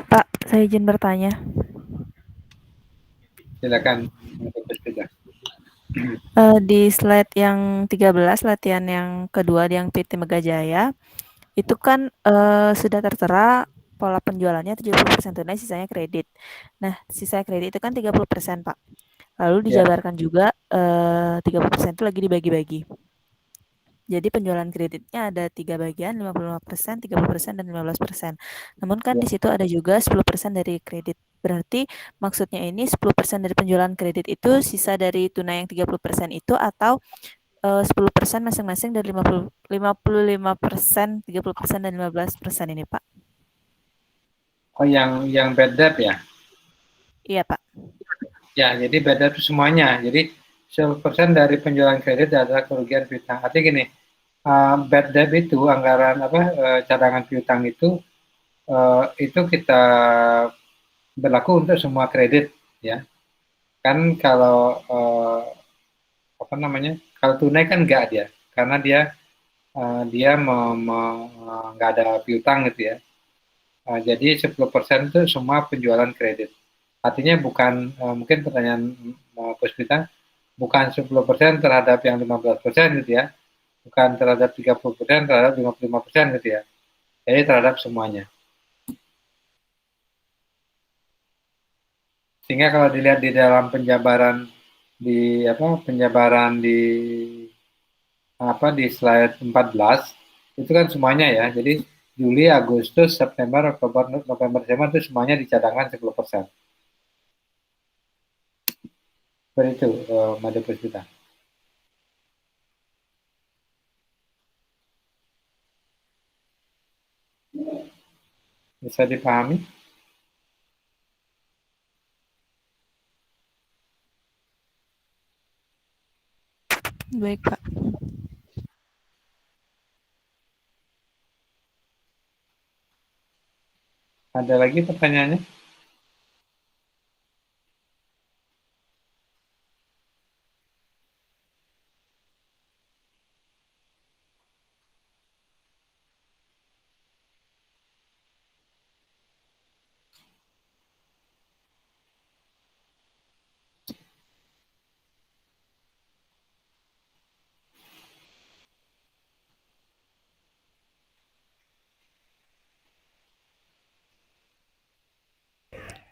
Pak, saya izin bertanya. Silakan. Di slide yang 13, latihan yang kedua yang PT Megajaya, itu kan sudah tertera pola penjualannya 70% tunai, sisanya kredit. Nah, sisa kredit itu kan 30%, Pak. Lalu Ya. dijabarkan juga 30% itu lagi dibagi-bagi. Jadi penjualan kreditnya ada 3 bagian, 55%, 30%, dan 15%. Namun kan di situ ada juga 10% dari kredit. Berarti maksudnya ini 10% dari penjualan kredit itu sisa dari tunai yang 30% itu, atau 10% masing-masing dari 55%, 30%, dan 15% ini, Pak? Oh, yang bad debt ya? Iya, Pak. Ya, jadi bad debt itu semuanya. Jadi 10% dari penjualan kredit adalah kerugian piutang. Artinya gini, bad debt itu anggaran cadangan piutang itu kita berlaku untuk semua kredit, ya. Kan kalau kalau tunai kan enggak dia, karena dia nggak ada piutang gitu ya. Jadi 10% itu semua penjualan kredit. Artinya bukan, mungkin pertanyaan Puspita, bukan 10% terhadap yang 15% gitu ya, bukan terhadap 30%, terhadap 55% gitu ya. Jadi terhadap semuanya. Sehingga kalau dilihat di dalam penjabaran di slide 14 itu kan semuanya ya. Jadi Juli, Agustus, September, Oktober, November, Desember itu semuanya dicadangkan 10%. Seperti itu, Mada Puspita. Bisa dipahami? Baik, Pak. Ada lagi pertanyaannya?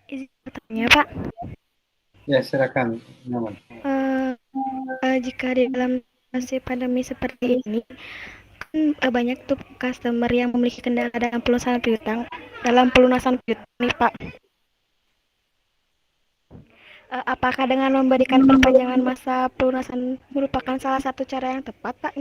Izin bertanya, Pak. Ya, silakan. Namun. Jika di dalam situasi pandemi seperti ini, kan banyak tuh customer yang memiliki kendala dalam pelunasan piutang nih, Pak. Apakah dengan memberikan perpanjangan masa pelunasan merupakan salah satu cara yang tepat, Pak?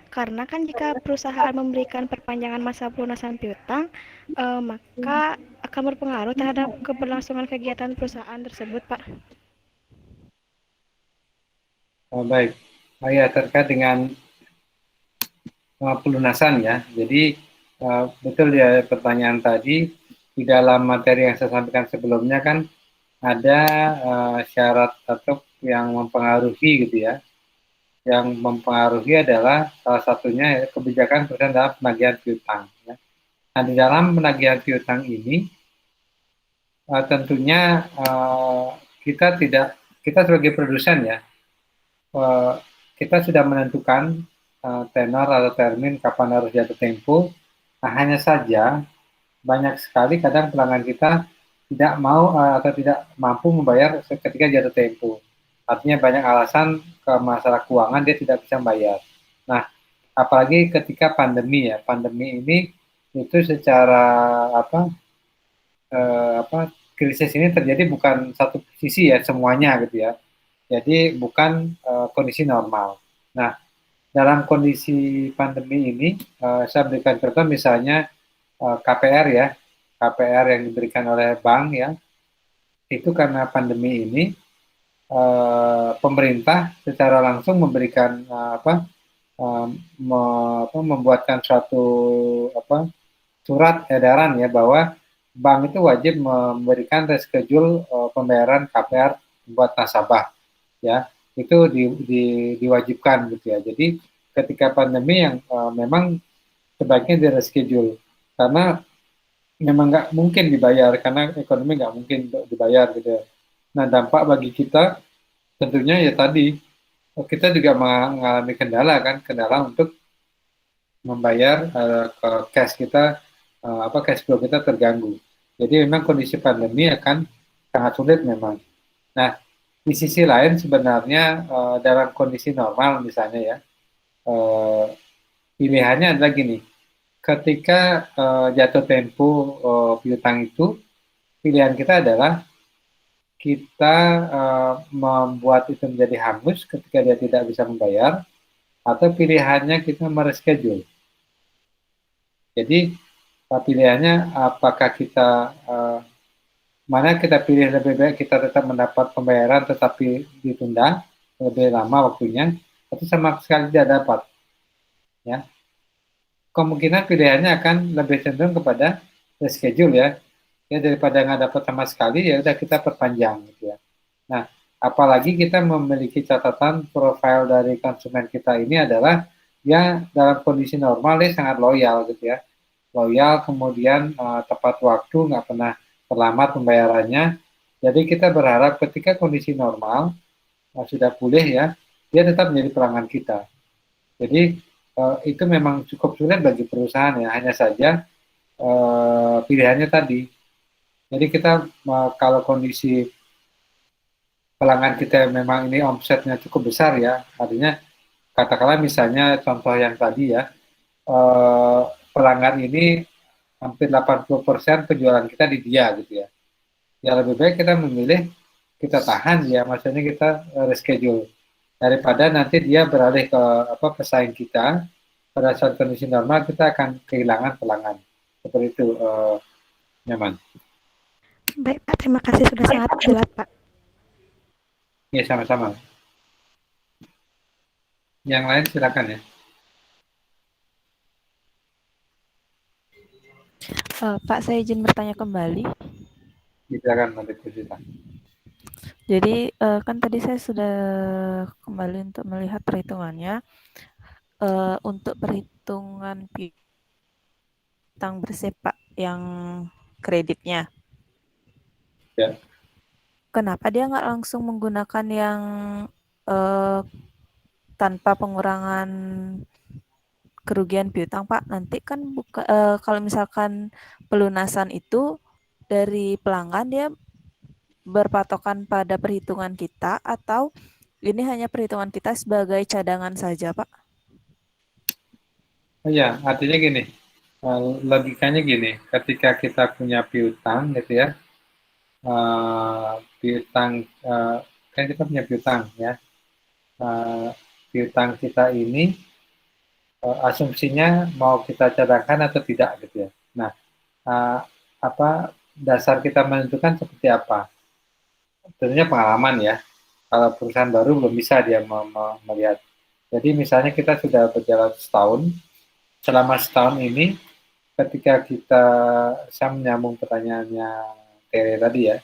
Karena kan jika perusahaan memberikan perpanjangan masa pelunasan piutang, maka akan berpengaruh terhadap keberlangsungan kegiatan perusahaan tersebut, Pak. Baik. Ya, terkait dengan pelunasan ya. Jadi betul ya pertanyaan tadi, di dalam materi yang saya sampaikan sebelumnya kan ada syarat atau yang mempengaruhi gitu ya. Yang mempengaruhi adalah salah satunya kebijakan perusahaan dalam penagihan piutang. Ya. Nah, di dalam penagihan piutang ini tentunya kita sebagai produsen ya, kita sudah menentukan tenor atau termin kapan harus jatuh tempo. Nah, hanya saja banyak sekali kadang pelanggan kita tidak mau atau tidak mampu membayar ketika jatuh tempo. Artinya banyak alasan ke masalah keuangan dia tidak bisa membayar. Nah, apalagi ketika pandemi ya, pandemi ini itu secara krisis ini terjadi bukan satu sisi ya, semuanya gitu ya. Jadi bukan kondisi normal. Nah, dalam kondisi pandemi ini, saya berikan contoh misalnya KPR ya, KPR yang diberikan oleh bank ya, itu karena pandemi ini pemerintah secara langsung memberikan membuatkan suatu surat edaran ya bahwa bank itu wajib memberikan reschedule pembayaran KPR buat nasabah ya, itu diwajibkan gitu ya. Jadi ketika pandemi yang memang sebaiknya di reschedule karena memang nggak mungkin dibayar karena ekonomi nggak mungkin untuk dibayar gitu ya. Nah, dampak bagi kita tentunya ya tadi kita juga mengalami kendala untuk membayar ke cash kita cash flow kita terganggu. Jadi memang kondisi pandemi akan sangat sulit memang. Nah, di sisi lain sebenarnya dalam kondisi normal misalnya ya, pilihannya adalah gini, ketika jatuh tempo piutang itu, pilihan kita adalah kita membuat itu menjadi hangus ketika dia tidak bisa membayar, atau pilihannya kita mereschedule. Jadi pilihannya apakah kita mana kita pilih lebih baik kita tetap mendapat pembayaran tetapi ditunda lebih lama waktunya, atau sama sekali tidak dapat, ya. Kemungkinan pilihannya akan lebih cenderung kepada reschedule ya daripada nggak dapat sama sekali, ya udah kita perpanjang gitu ya. Nah, apalagi kita memiliki catatan profil dari konsumen kita ini adalah ya dalam kondisi normal dia sangat loyal gitu ya, loyal, kemudian tepat waktu, nggak pernah terlambat pembayarannya. Jadi kita berharap ketika kondisi normal sudah pulih ya, dia tetap menjadi pelanggan kita. Jadi itu memang cukup sulit bagi perusahaan ya, hanya saja pilihannya tadi. Jadi kita kalau kondisi pelanggan kita memang ini omsetnya cukup besar ya, artinya katakanlah misalnya contoh yang tadi ya, pelanggan ini hampir 80% penjualan kita di dia gitu ya. Ya lebih baik kita memilih kita tahan ya, maksudnya kita reschedule daripada nanti dia beralih ke pesaing kita. Pada saat kondisi normal kita akan kehilangan pelanggan. Seperti itu, Nyaman. Baik Pak, terima kasih sudah sangat jelas Pak. Ya, sama-sama. Yang lain silakan ya. Pak, saya izin bertanya kembali. Silakan nanti cerita. Jadi kan tadi saya sudah kembali untuk melihat perhitungannya. Untuk perhitungan piutang bersih Pak yang kreditnya. Ya. Kenapa dia nggak langsung menggunakan yang tanpa pengurangan kerugian piutang Pak? Nanti kan kalau misalkan pelunasan itu dari pelanggan, dia berpatokan pada perhitungan kita, atau ini hanya perhitungan kita sebagai cadangan saja Pak? Ya, artinya gini, logikanya gini, ketika kita punya piutang gitu ya, piutang kan kita punya piutang ya, piutang kita ini asumsinya mau kita cadangkan atau tidak gitu ya. Nah, dasar kita menentukan seperti apa? Tentunya pengalaman ya. Kalau perusahaan baru belum bisa dia melihat. Jadi misalnya kita sudah berjalan setahun, selama setahun ini ketika saya menyambung pertanyaannya Tere tadi ya,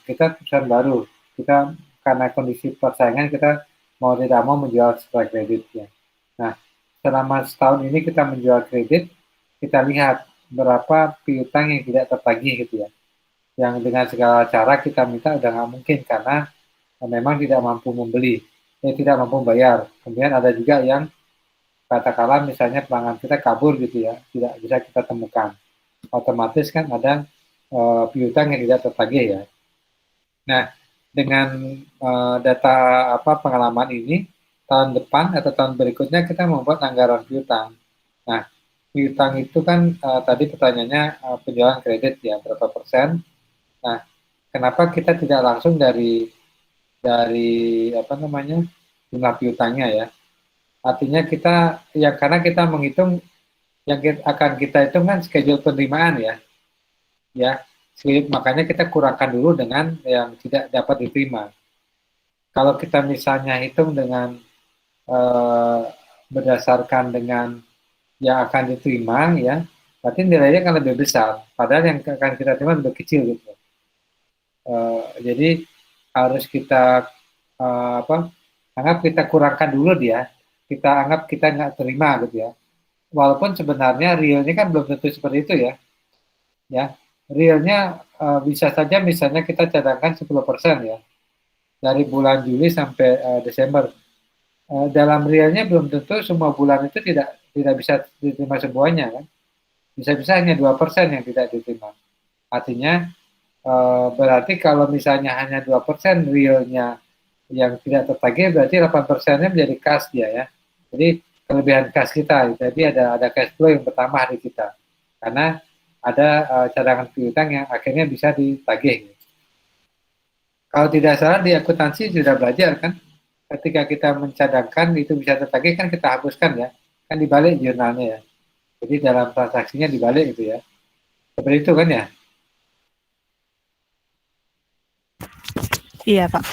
kita perusahaan baru, kita karena kondisi persaingan kita mau tidak mau menjual sesuai kreditnya. Nah, selama setahun ini kita menjual kredit, kita lihat berapa piutang yang tidak tertagih gitu ya, yang dengan segala cara kita minta udah nggak mungkin karena memang tidak mampu membeli, tidak mampu bayar. Kemudian ada juga yang katakanlah misalnya pelanggan kita kabur gitu ya, tidak bisa kita temukan. Otomatis kan ada piutang yang tidak tertagih ya. Nah, dengan data pengalaman ini, tahun depan atau tahun berikutnya kita membuat anggaran piutang. Nah, piutang itu kan tadi pertanyaannya penjualan kredit ya, berapa persen. Nah, kenapa kita tidak langsung dari jumlah piutangnya ya. Artinya kita ya karena kita menghitung yang akan kita hitung kan schedule penerimaan ya, makanya kita kurangkan dulu dengan yang tidak dapat diterima. Kalau kita misalnya hitung dengan berdasarkan dengan yang akan diterima ya, berarti nilainya akan lebih besar. Padahal yang akan kita terima lebih kecil gitu. Jadi harus kita anggap kita kurangkan dulu dia. Kita anggap kita nggak terima gitu ya. Walaupun sebenarnya realnya kan belum tentu seperti itu ya. Realnya bisa saja misalnya kita cadangkan 10% ya. Dari bulan Juli sampai Desember. Dalam realnya belum tentu semua bulan itu tidak bisa diterima semuanya kan. bisa-bisa hanya 2% yang tidak diterima. Artinya berarti kalau misalnya hanya 2% realnya yang tidak tertagih, berarti 8%-nya menjadi kas dia ya. Jadi kelebihan kas kita, jadi ada cash flow yang bertambah di kita. Karena ada cadangan piutang yang akhirnya bisa ditagih. Kalau tidak salah di akuntansi sudah belajar kan, ketika kita mencadangkan itu bisa tertagih kan kita hapuskan ya, kan dibalik jurnalnya ya. Jadi dalam transaksinya dibalik itu ya. Seperti itu kan ya? Iya, Pak.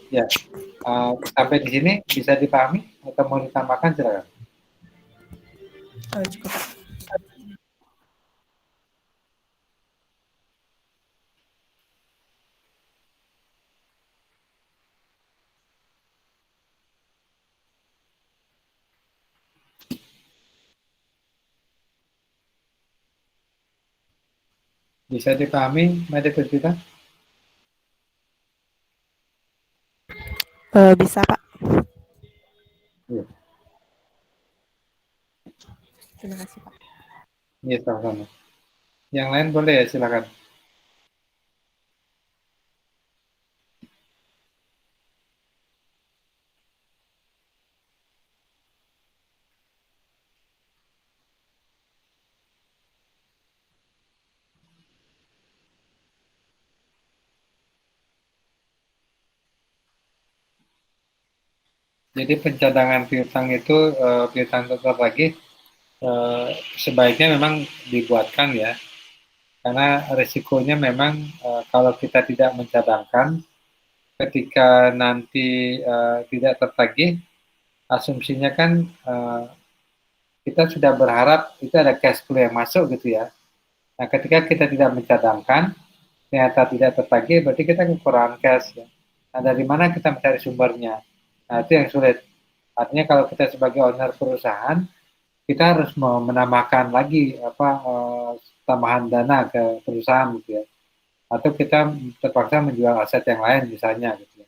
Ya. Sampai di sini bisa dipahami atau mau ditambahkan silakan. Cukup, Pak. Bisa dipahami, Mbak Devita? Bisa, Pak. Iya, Terima kasih, Pak. iya sama-sama. Yang lain boleh ya, silakan. Jadi pencadangan piutang itu piutang tetap lagi sebaiknya memang dibuatkan ya, karena risikonya memang kalau kita tidak mencadangkan, ketika nanti tidak tertagih, asumsinya kan kita sudah berharap itu ada cash flow yang masuk gitu ya. Nah, ketika kita tidak mencadangkan, ternyata tidak tertagih, berarti kita kekurangan cash ya. Nah, dari mana kita mencari sumbernya? Nah, itu yang sulit. Artinya kalau kita sebagai owner perusahaan, kita harus menambahkan lagi tambahan dana ke perusahaan gitu ya. Atau kita terpaksa menjual aset yang lain misalnya gitu ya.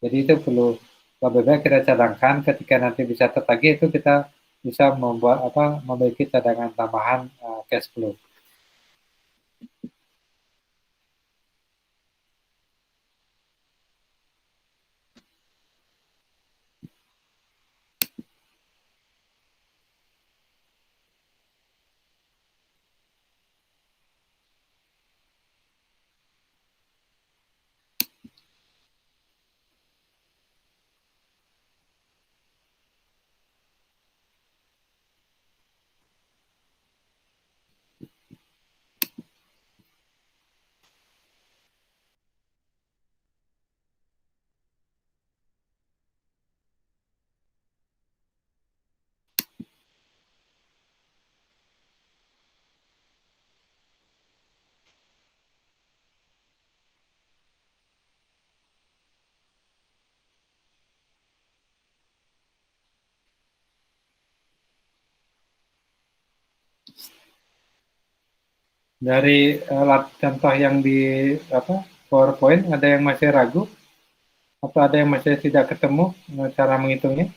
Jadi itu perlu lebih baik kita cadangkan ketika nanti bisa tertagih itu kita bisa memiliki cadangan tambahan cash flow. Dari contoh yang di PowerPoint, ada yang masih ragu atau ada yang masih tidak ketemu cara menghitungnya?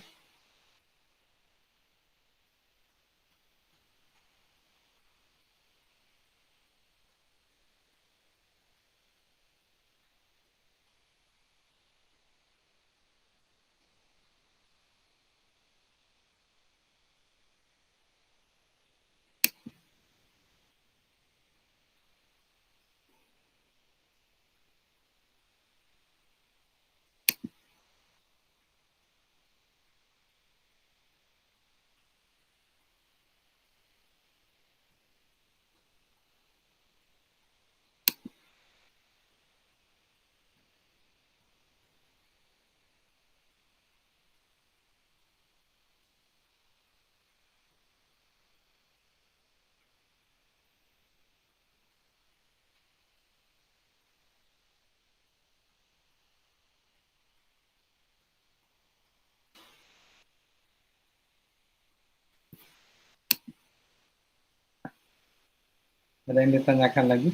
Ada yang ditanyakan lagi?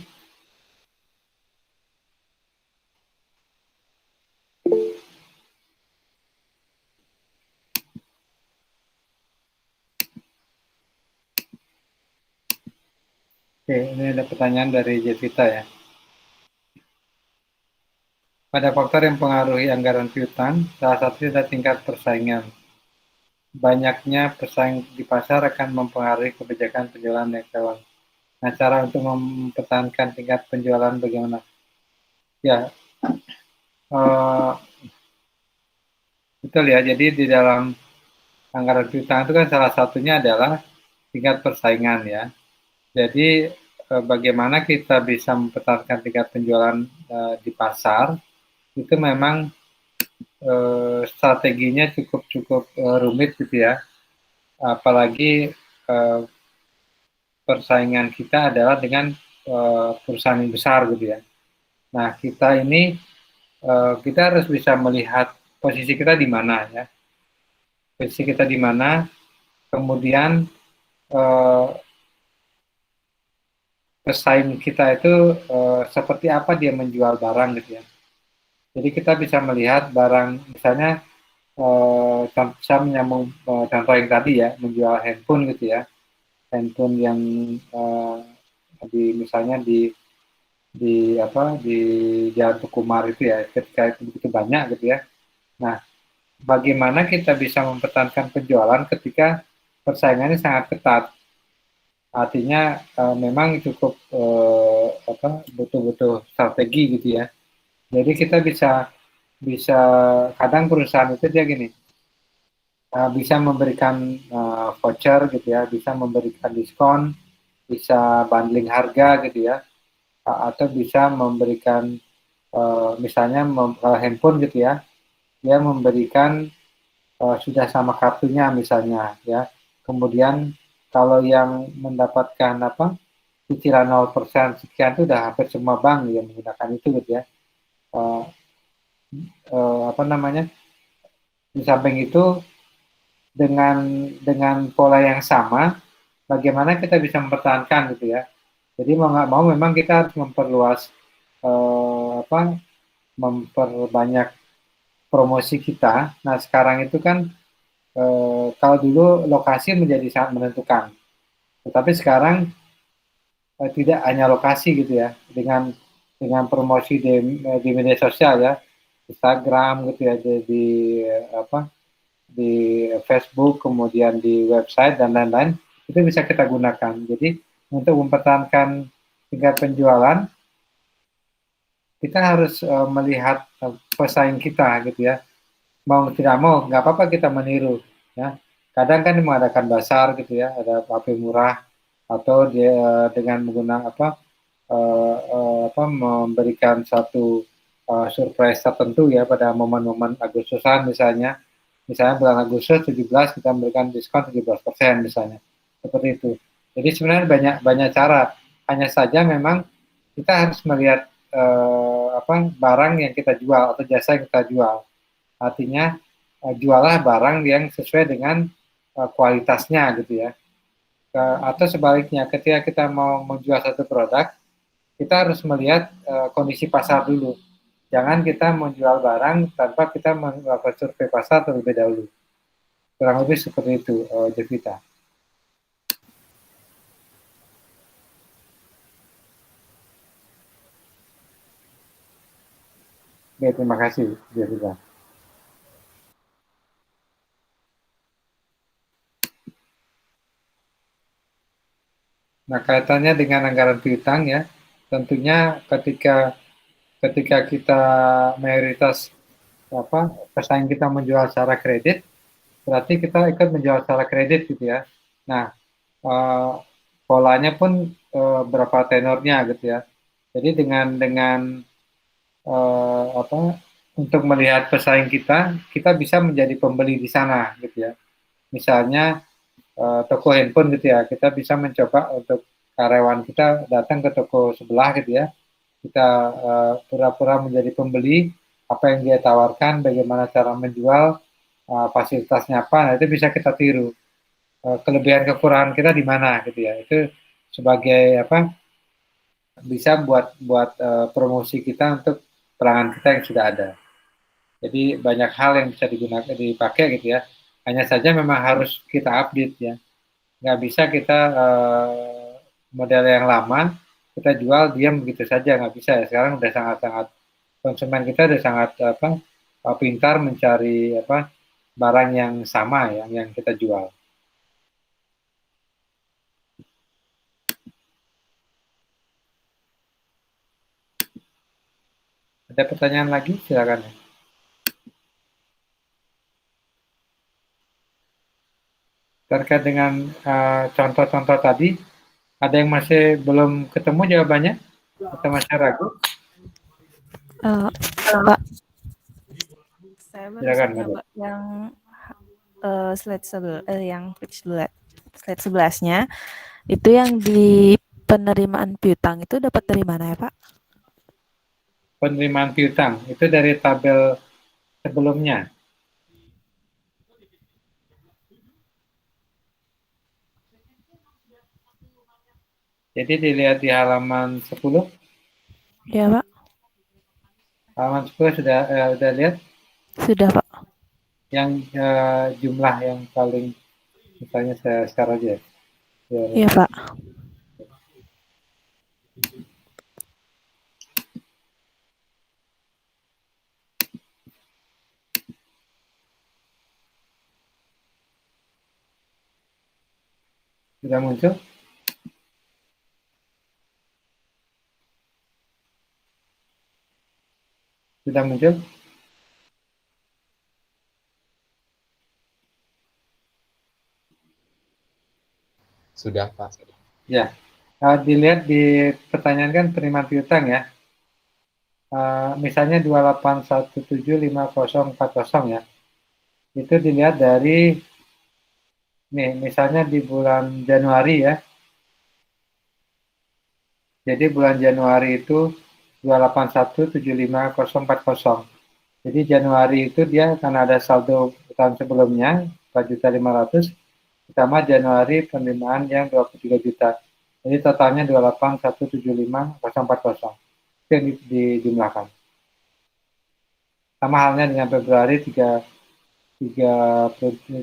Oke, ini ada pertanyaan dari Jevita ya. Pada faktor yang mempengaruhi anggaran piutang, salah satunya adalah tingkat persaingan. Banyaknya pesaing di pasar akan mempengaruhi kebijakan penjualan eksternal. Nah, cara untuk mempertahankan tingkat penjualan bagaimana? Ya, betul ya. Jadi di dalam anggaran piutang itu kan salah satunya adalah tingkat persaingan ya. Jadi bagaimana kita bisa mempertahankan tingkat penjualan di pasar itu memang strateginya cukup rumit gitu ya. Apalagi persaingan kita adalah dengan perusahaan yang besar gitu ya. Nah, kita ini kita harus bisa melihat posisi kita di mana ya. Posisi kita di mana, kemudian pesaing kita itu seperti apa dia menjual barang gitu ya. Jadi kita bisa melihat barang, misalnya saya menyambung contoh yang tadi ya, menjual handphone gitu ya, handphone yang misalnya di Jalan Tukumar itu ya, ketika itu begitu banyak gitu ya. Nah, bagaimana kita bisa mempertahankan penjualan ketika persaingannya sangat ketat? Artinya memang cukup butuh strategi gitu ya. Jadi kita bisa kadang perusahaan itu dia gini, bisa memberikan voucher gitu ya, bisa memberikan diskon, bisa bundling harga gitu ya, atau bisa memberikan misalnya handphone gitu ya, dia memberikan sudah sama kartunya misalnya ya. Kemudian kalau yang mendapatkan cicilan 0% sekian itu udah hampir semua bank yang menggunakan itu gitu ya. Di samping itu dengan pola yang sama, bagaimana kita bisa mempertahankan gitu ya. Jadi mau nggak mau memang kita harus memperluas memperbanyak promosi kita. Nah, sekarang itu kan kalau dulu lokasi menjadi sangat menentukan, tetapi sekarang tidak hanya lokasi gitu ya, dengan promosi di media sosial ya, Instagram gitu ya, di Facebook, kemudian di website dan lain-lain, itu bisa kita gunakan. Jadi untuk mempertahankan tingkat penjualan, kita harus melihat pesaing kita gitu ya. Mau tidak mau, nggak apa-apa kita meniru ya. Kadang kan mengadakan bazar gitu ya, ada HP murah atau dia dengan menggunakan memberikan satu surprise tertentu ya pada momen-momen Agustusan misalnya bulan Agustus 17 kita memberikan diskon 17% misalnya, seperti itu. Jadi sebenarnya banyak cara, hanya saja memang kita harus melihat barang yang kita jual atau jasa yang kita jual. Artinya jualah barang yang sesuai dengan kualitasnya gitu ya. Atau sebaliknya, ketika kita mau menjual satu produk, kita harus melihat kondisi pasar dulu. Jangan kita menjual barang tanpa kita melakukan survei pasar terlebih dahulu. Kurang lebih seperti itu, Jevita. Oke, terima kasih, Jevita. Nah, kaitannya dengan anggaran piutang ya, tentunya ketika kita mayoritas pesaing kita menjual secara kredit, berarti kita ikut menjual secara kredit gitu ya. Nah, polanya pun berapa tenornya gitu ya. Jadi dengan untuk melihat pesaing kita bisa menjadi pembeli di sana gitu ya. Misalnya toko handphone gitu ya, kita bisa mencoba untuk karyawan kita datang ke toko sebelah gitu ya, kita pura-pura menjadi pembeli, apa yang dia tawarkan, bagaimana cara menjual, fasilitasnya apa, nah itu bisa kita tiru. Kelebihan kekurangan kita di mana gitu ya, itu sebagai bisa buat promosi kita untuk pelanggan kita yang sudah ada. Jadi banyak hal yang bisa dipakai gitu ya. Hanya saja memang harus kita update ya. Nggak bisa kita model yang lama kita jual diam begitu saja, nggak bisa ya. Sekarang udah sangat-sangat konsumen kita udah sangat pintar mencari barang yang sama yang kita jual. Ada pertanyaan lagi? Silakan. Terkait dengan contoh-contoh tadi, ada yang masih belum ketemu jawabannya? Atau masih ragu? Pak, saya Silakan, barusan Mbak. nyoba yang slide 11-nya itu yang di penerimaan piutang itu dapat dari mana ya Pak? Penerimaan piutang itu dari tabel sebelumnya. Jadi dilihat di halaman 10. Ya Pak. Halaman 10 sudah lihat Sudah Pak. yang jumlah yang paling, misalnya saya share aja. Iya Pak. Sudah muncul? Sudah muncul? Sudah, Pak. Ya. Dilihat di pertanyaan kan penerimaan piutang ya. Misalnya 28175040 ya. Itu dilihat dari nih, misalnya di bulan Januari ya. Jadi bulan Januari itu 281754040. Jadi Januari itu dia karena ada saldo tahun sebelumnya 4.500.000 ditambah Januari penerimaan yang 23 juta. Jadi totalnya 281754040. Itu yang dijumlahkan. Sama halnya dengan Februari 32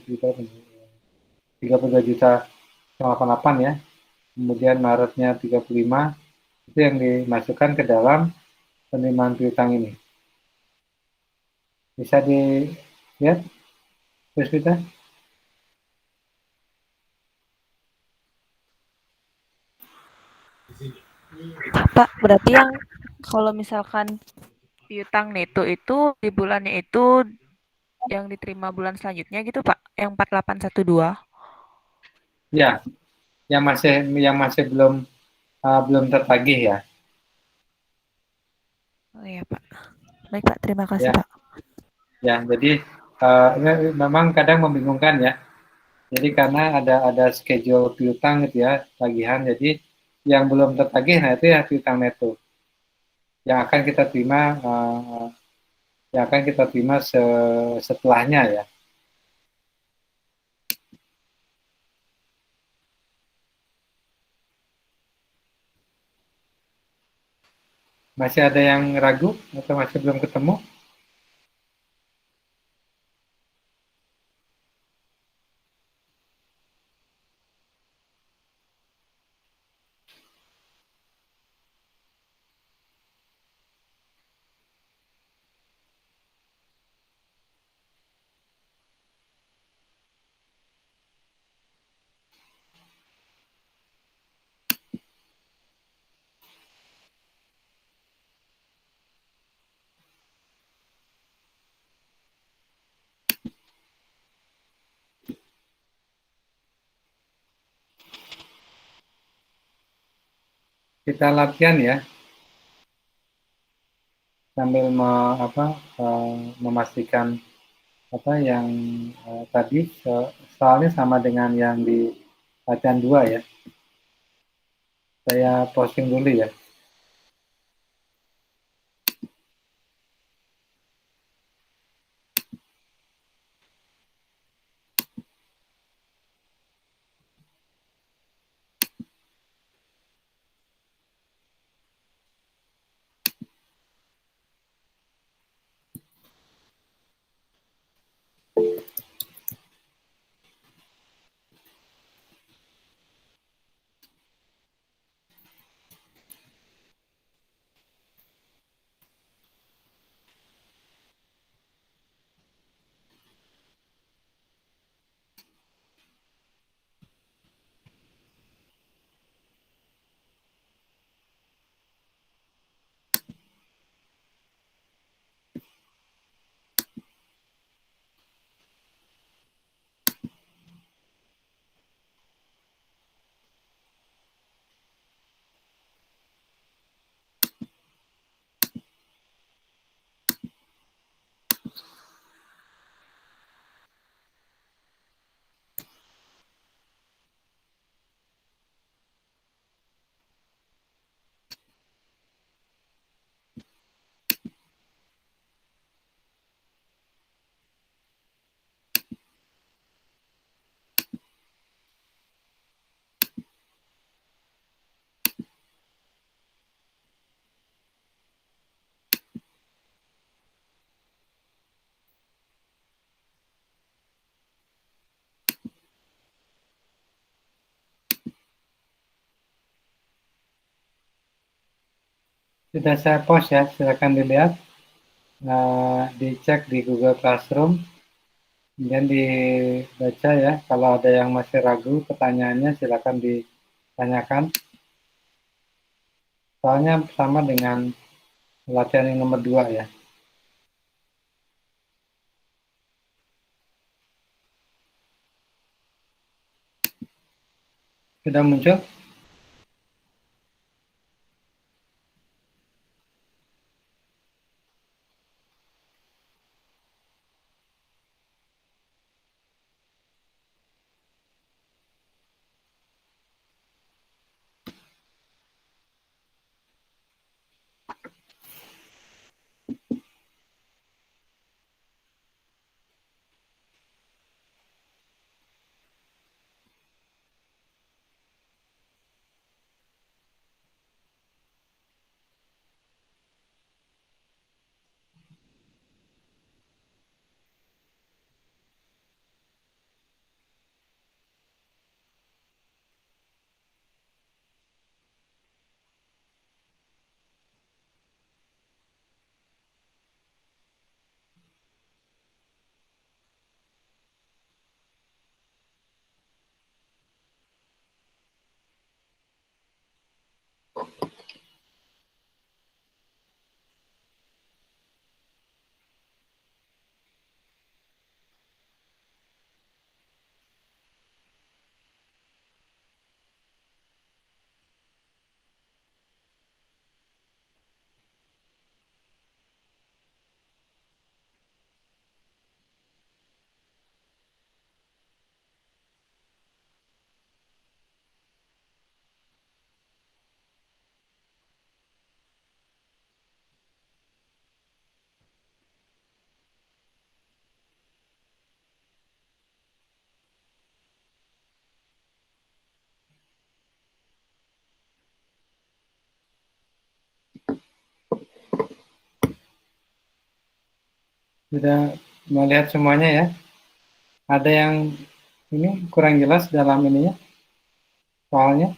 juta 88 ya. Kemudian Maretnya 35, itu yang dimasukkan ke dalam penerimaan piutang ini. Bisa dilihat, Puspita? Pak, berarti yang kalau misalkan piutang neto itu di bulannya itu yang diterima bulan selanjutnya gitu Pak, yang 4812. Ya, yang masih belum tertagih ya. Oh iya Pak. Baik Pak, terima kasih Ya. Pak. Ya, jadi ini memang kadang membingungkan ya. Jadi karena ada schedule piutang gitu ya, tagihan. Jadi yang belum tertagih, nah itu ya piutang neto. Yang akan kita terima setelahnya ya. Masih ada yang ragu atau masih belum ketemu? Kita latihan ya, sambil memastikan yang tadi soalnya sama dengan yang di latihan 2 ya. Saya posting dulu ya. Sudah saya post ya, silakan dilihat, dicek di Google Classroom, kemudian dibaca ya. Kalau ada yang masih ragu pertanyaannya, silakan ditanyakan. Soalnya sama dengan latihan yang nomor 2 ya. Sudah muncul? Sudah melihat semuanya ya. Ada yang ini kurang jelas dalam ininya, soalnya.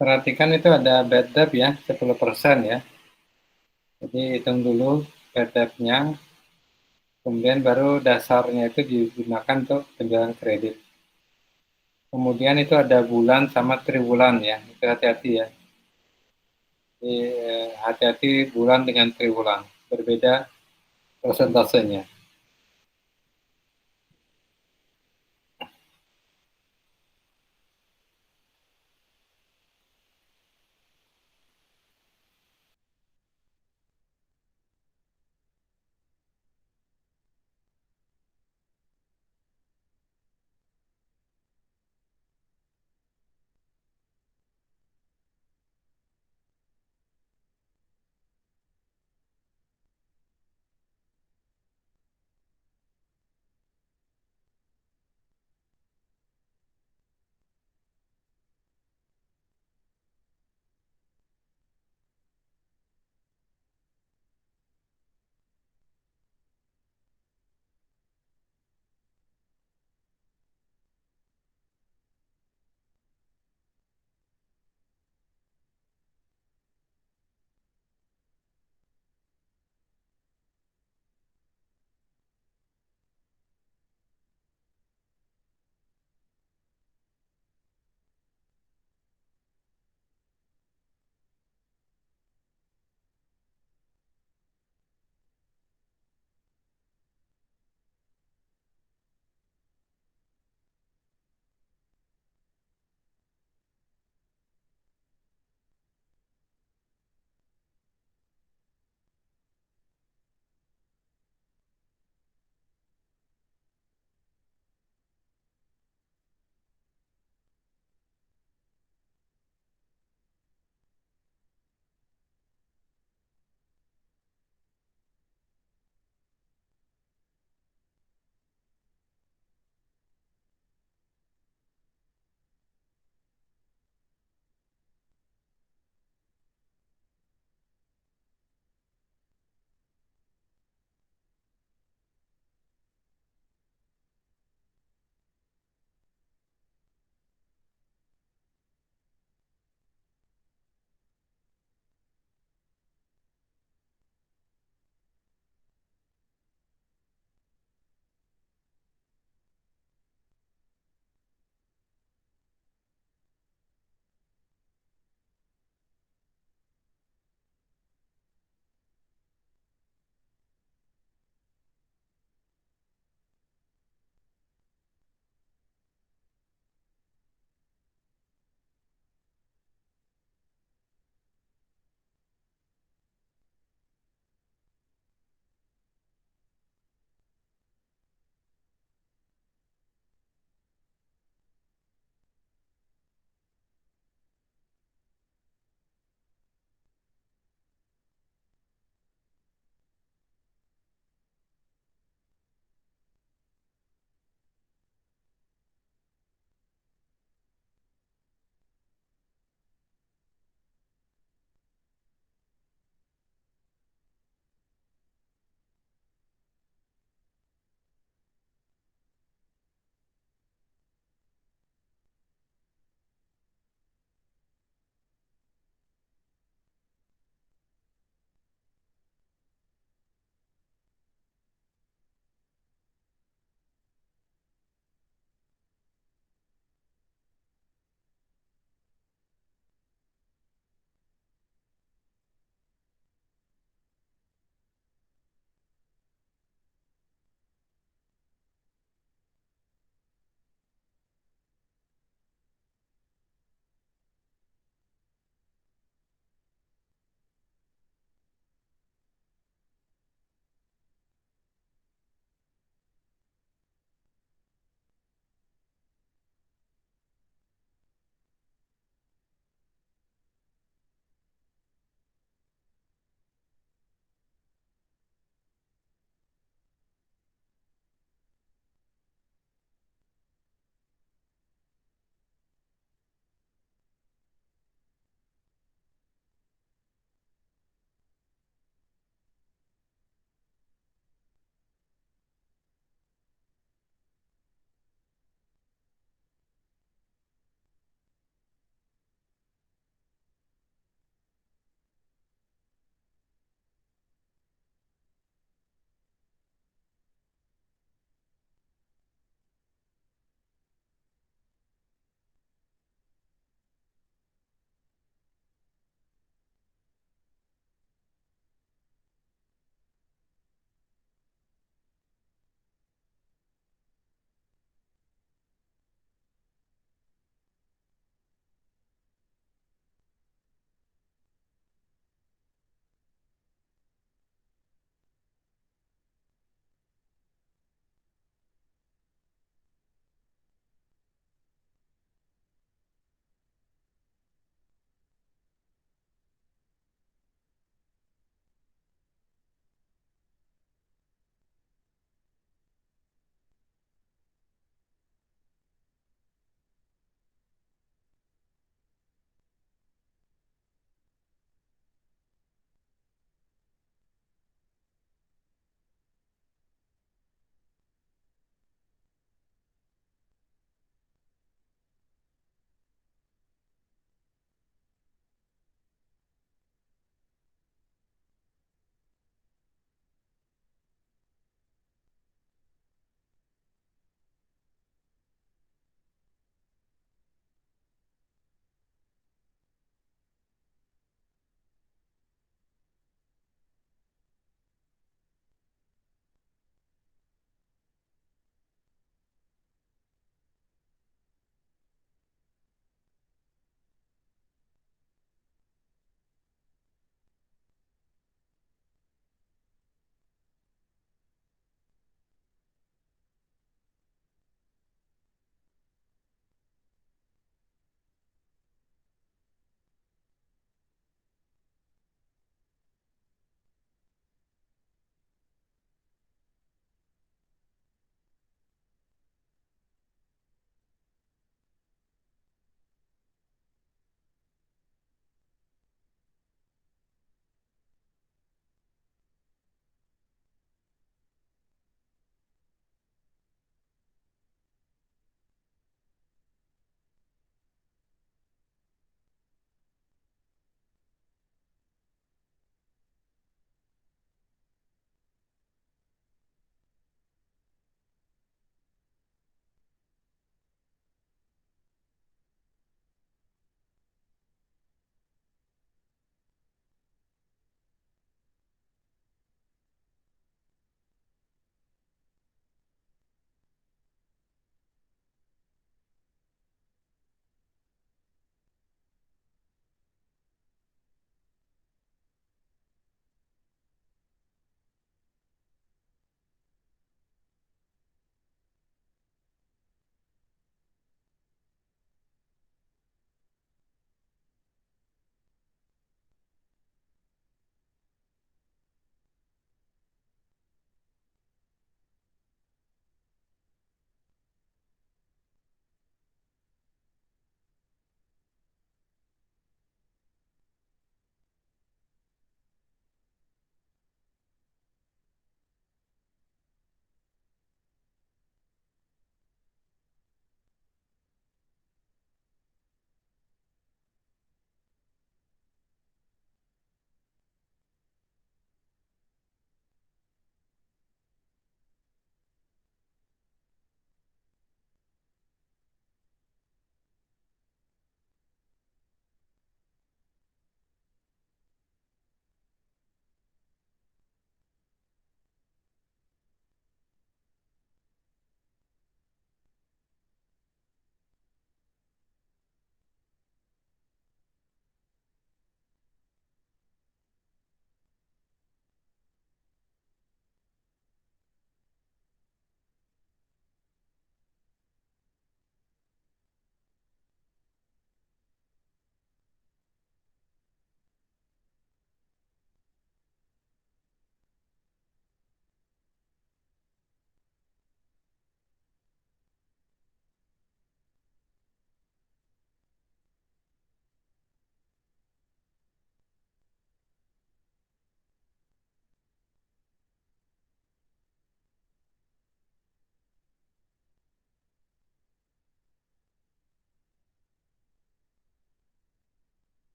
perhatikan itu ada bad debt ya, 10% ya. Jadi hitung dulu bad debt-nya, kemudian baru dasarnya itu digunakan untuk penjualan kredit. Kemudian itu ada bulan sama triwulan ya, itu hati-hati ya. Jadi hati-hati bulan dengan triwulan, berbeda persentasenya.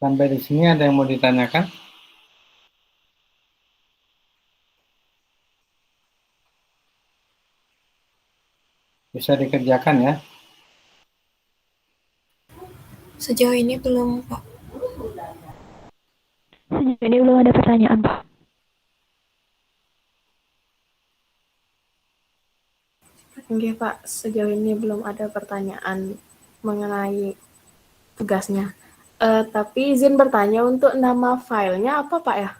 Sampai di sini ada yang mau ditanyakan? Bisa dikerjakan ya. Sejauh ini belum, Pak. Sejauh ini belum ada pertanyaan, Pak. Oke, Pak. Sejauh ini belum ada pertanyaan mengenai tugasnya. Tapi izin bertanya untuk nama filenya apa, Pak ya?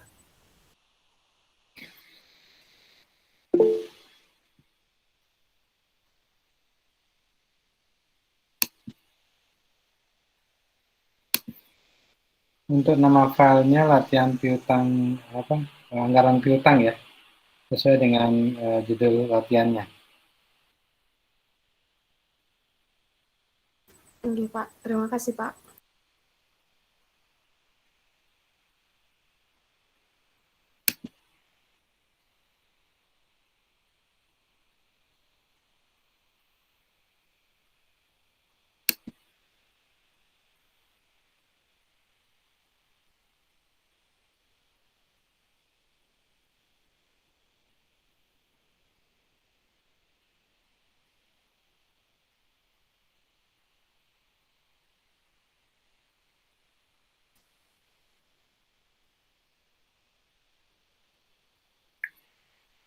Untuk nama filenya latihan piutang anggaran piutang ya, sesuai dengan judul latihannya. Oke, Pak. Terima kasih, Pak.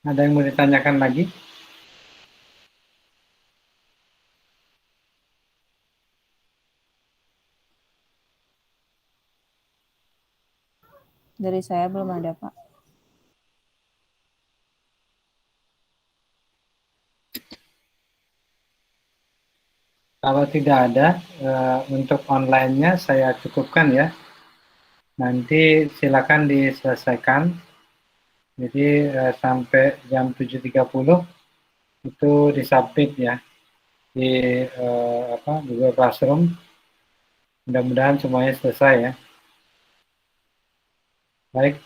Ada yang mau ditanyakan lagi? Dari saya belum ada, Pak. Kalau tidak ada, untuk online-nya saya cukupkan ya. Nanti silakan diselesaikan. Jadi sampai jam 7.30 itu disubmit ya di Google Classroom. Mudah-mudahan semuanya selesai ya. Baik,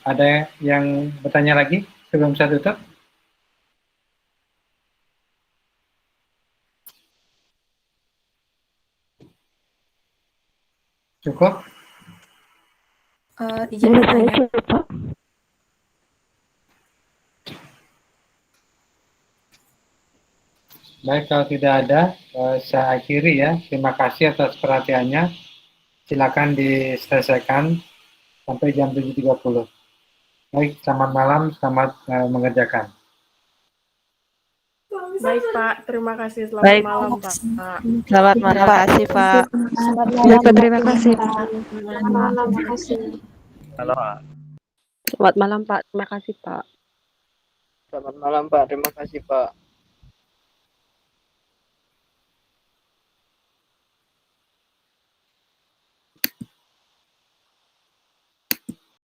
ada yang bertanya lagi sebelum saya tutup? Cukup? Izin bertanya. Pak. Baik, kalau tidak ada, saya akhiri ya. Terima kasih atas perhatiannya. Silakan diselesaikan sampai jam 7.30. Baik, selamat malam, selamat mengerjakan. Baik, Pak. Terima kasih. Selamat Baik. malam, Pak. Selamat malam. Terima kasih, Pak. Selamat Baik, Pak, terima kasih. Selamat malam, terima kasih. Halo, Pak. Selamat malam Pak, terima kasih Pak. Selamat malam, Pak. Terima kasih, Pak.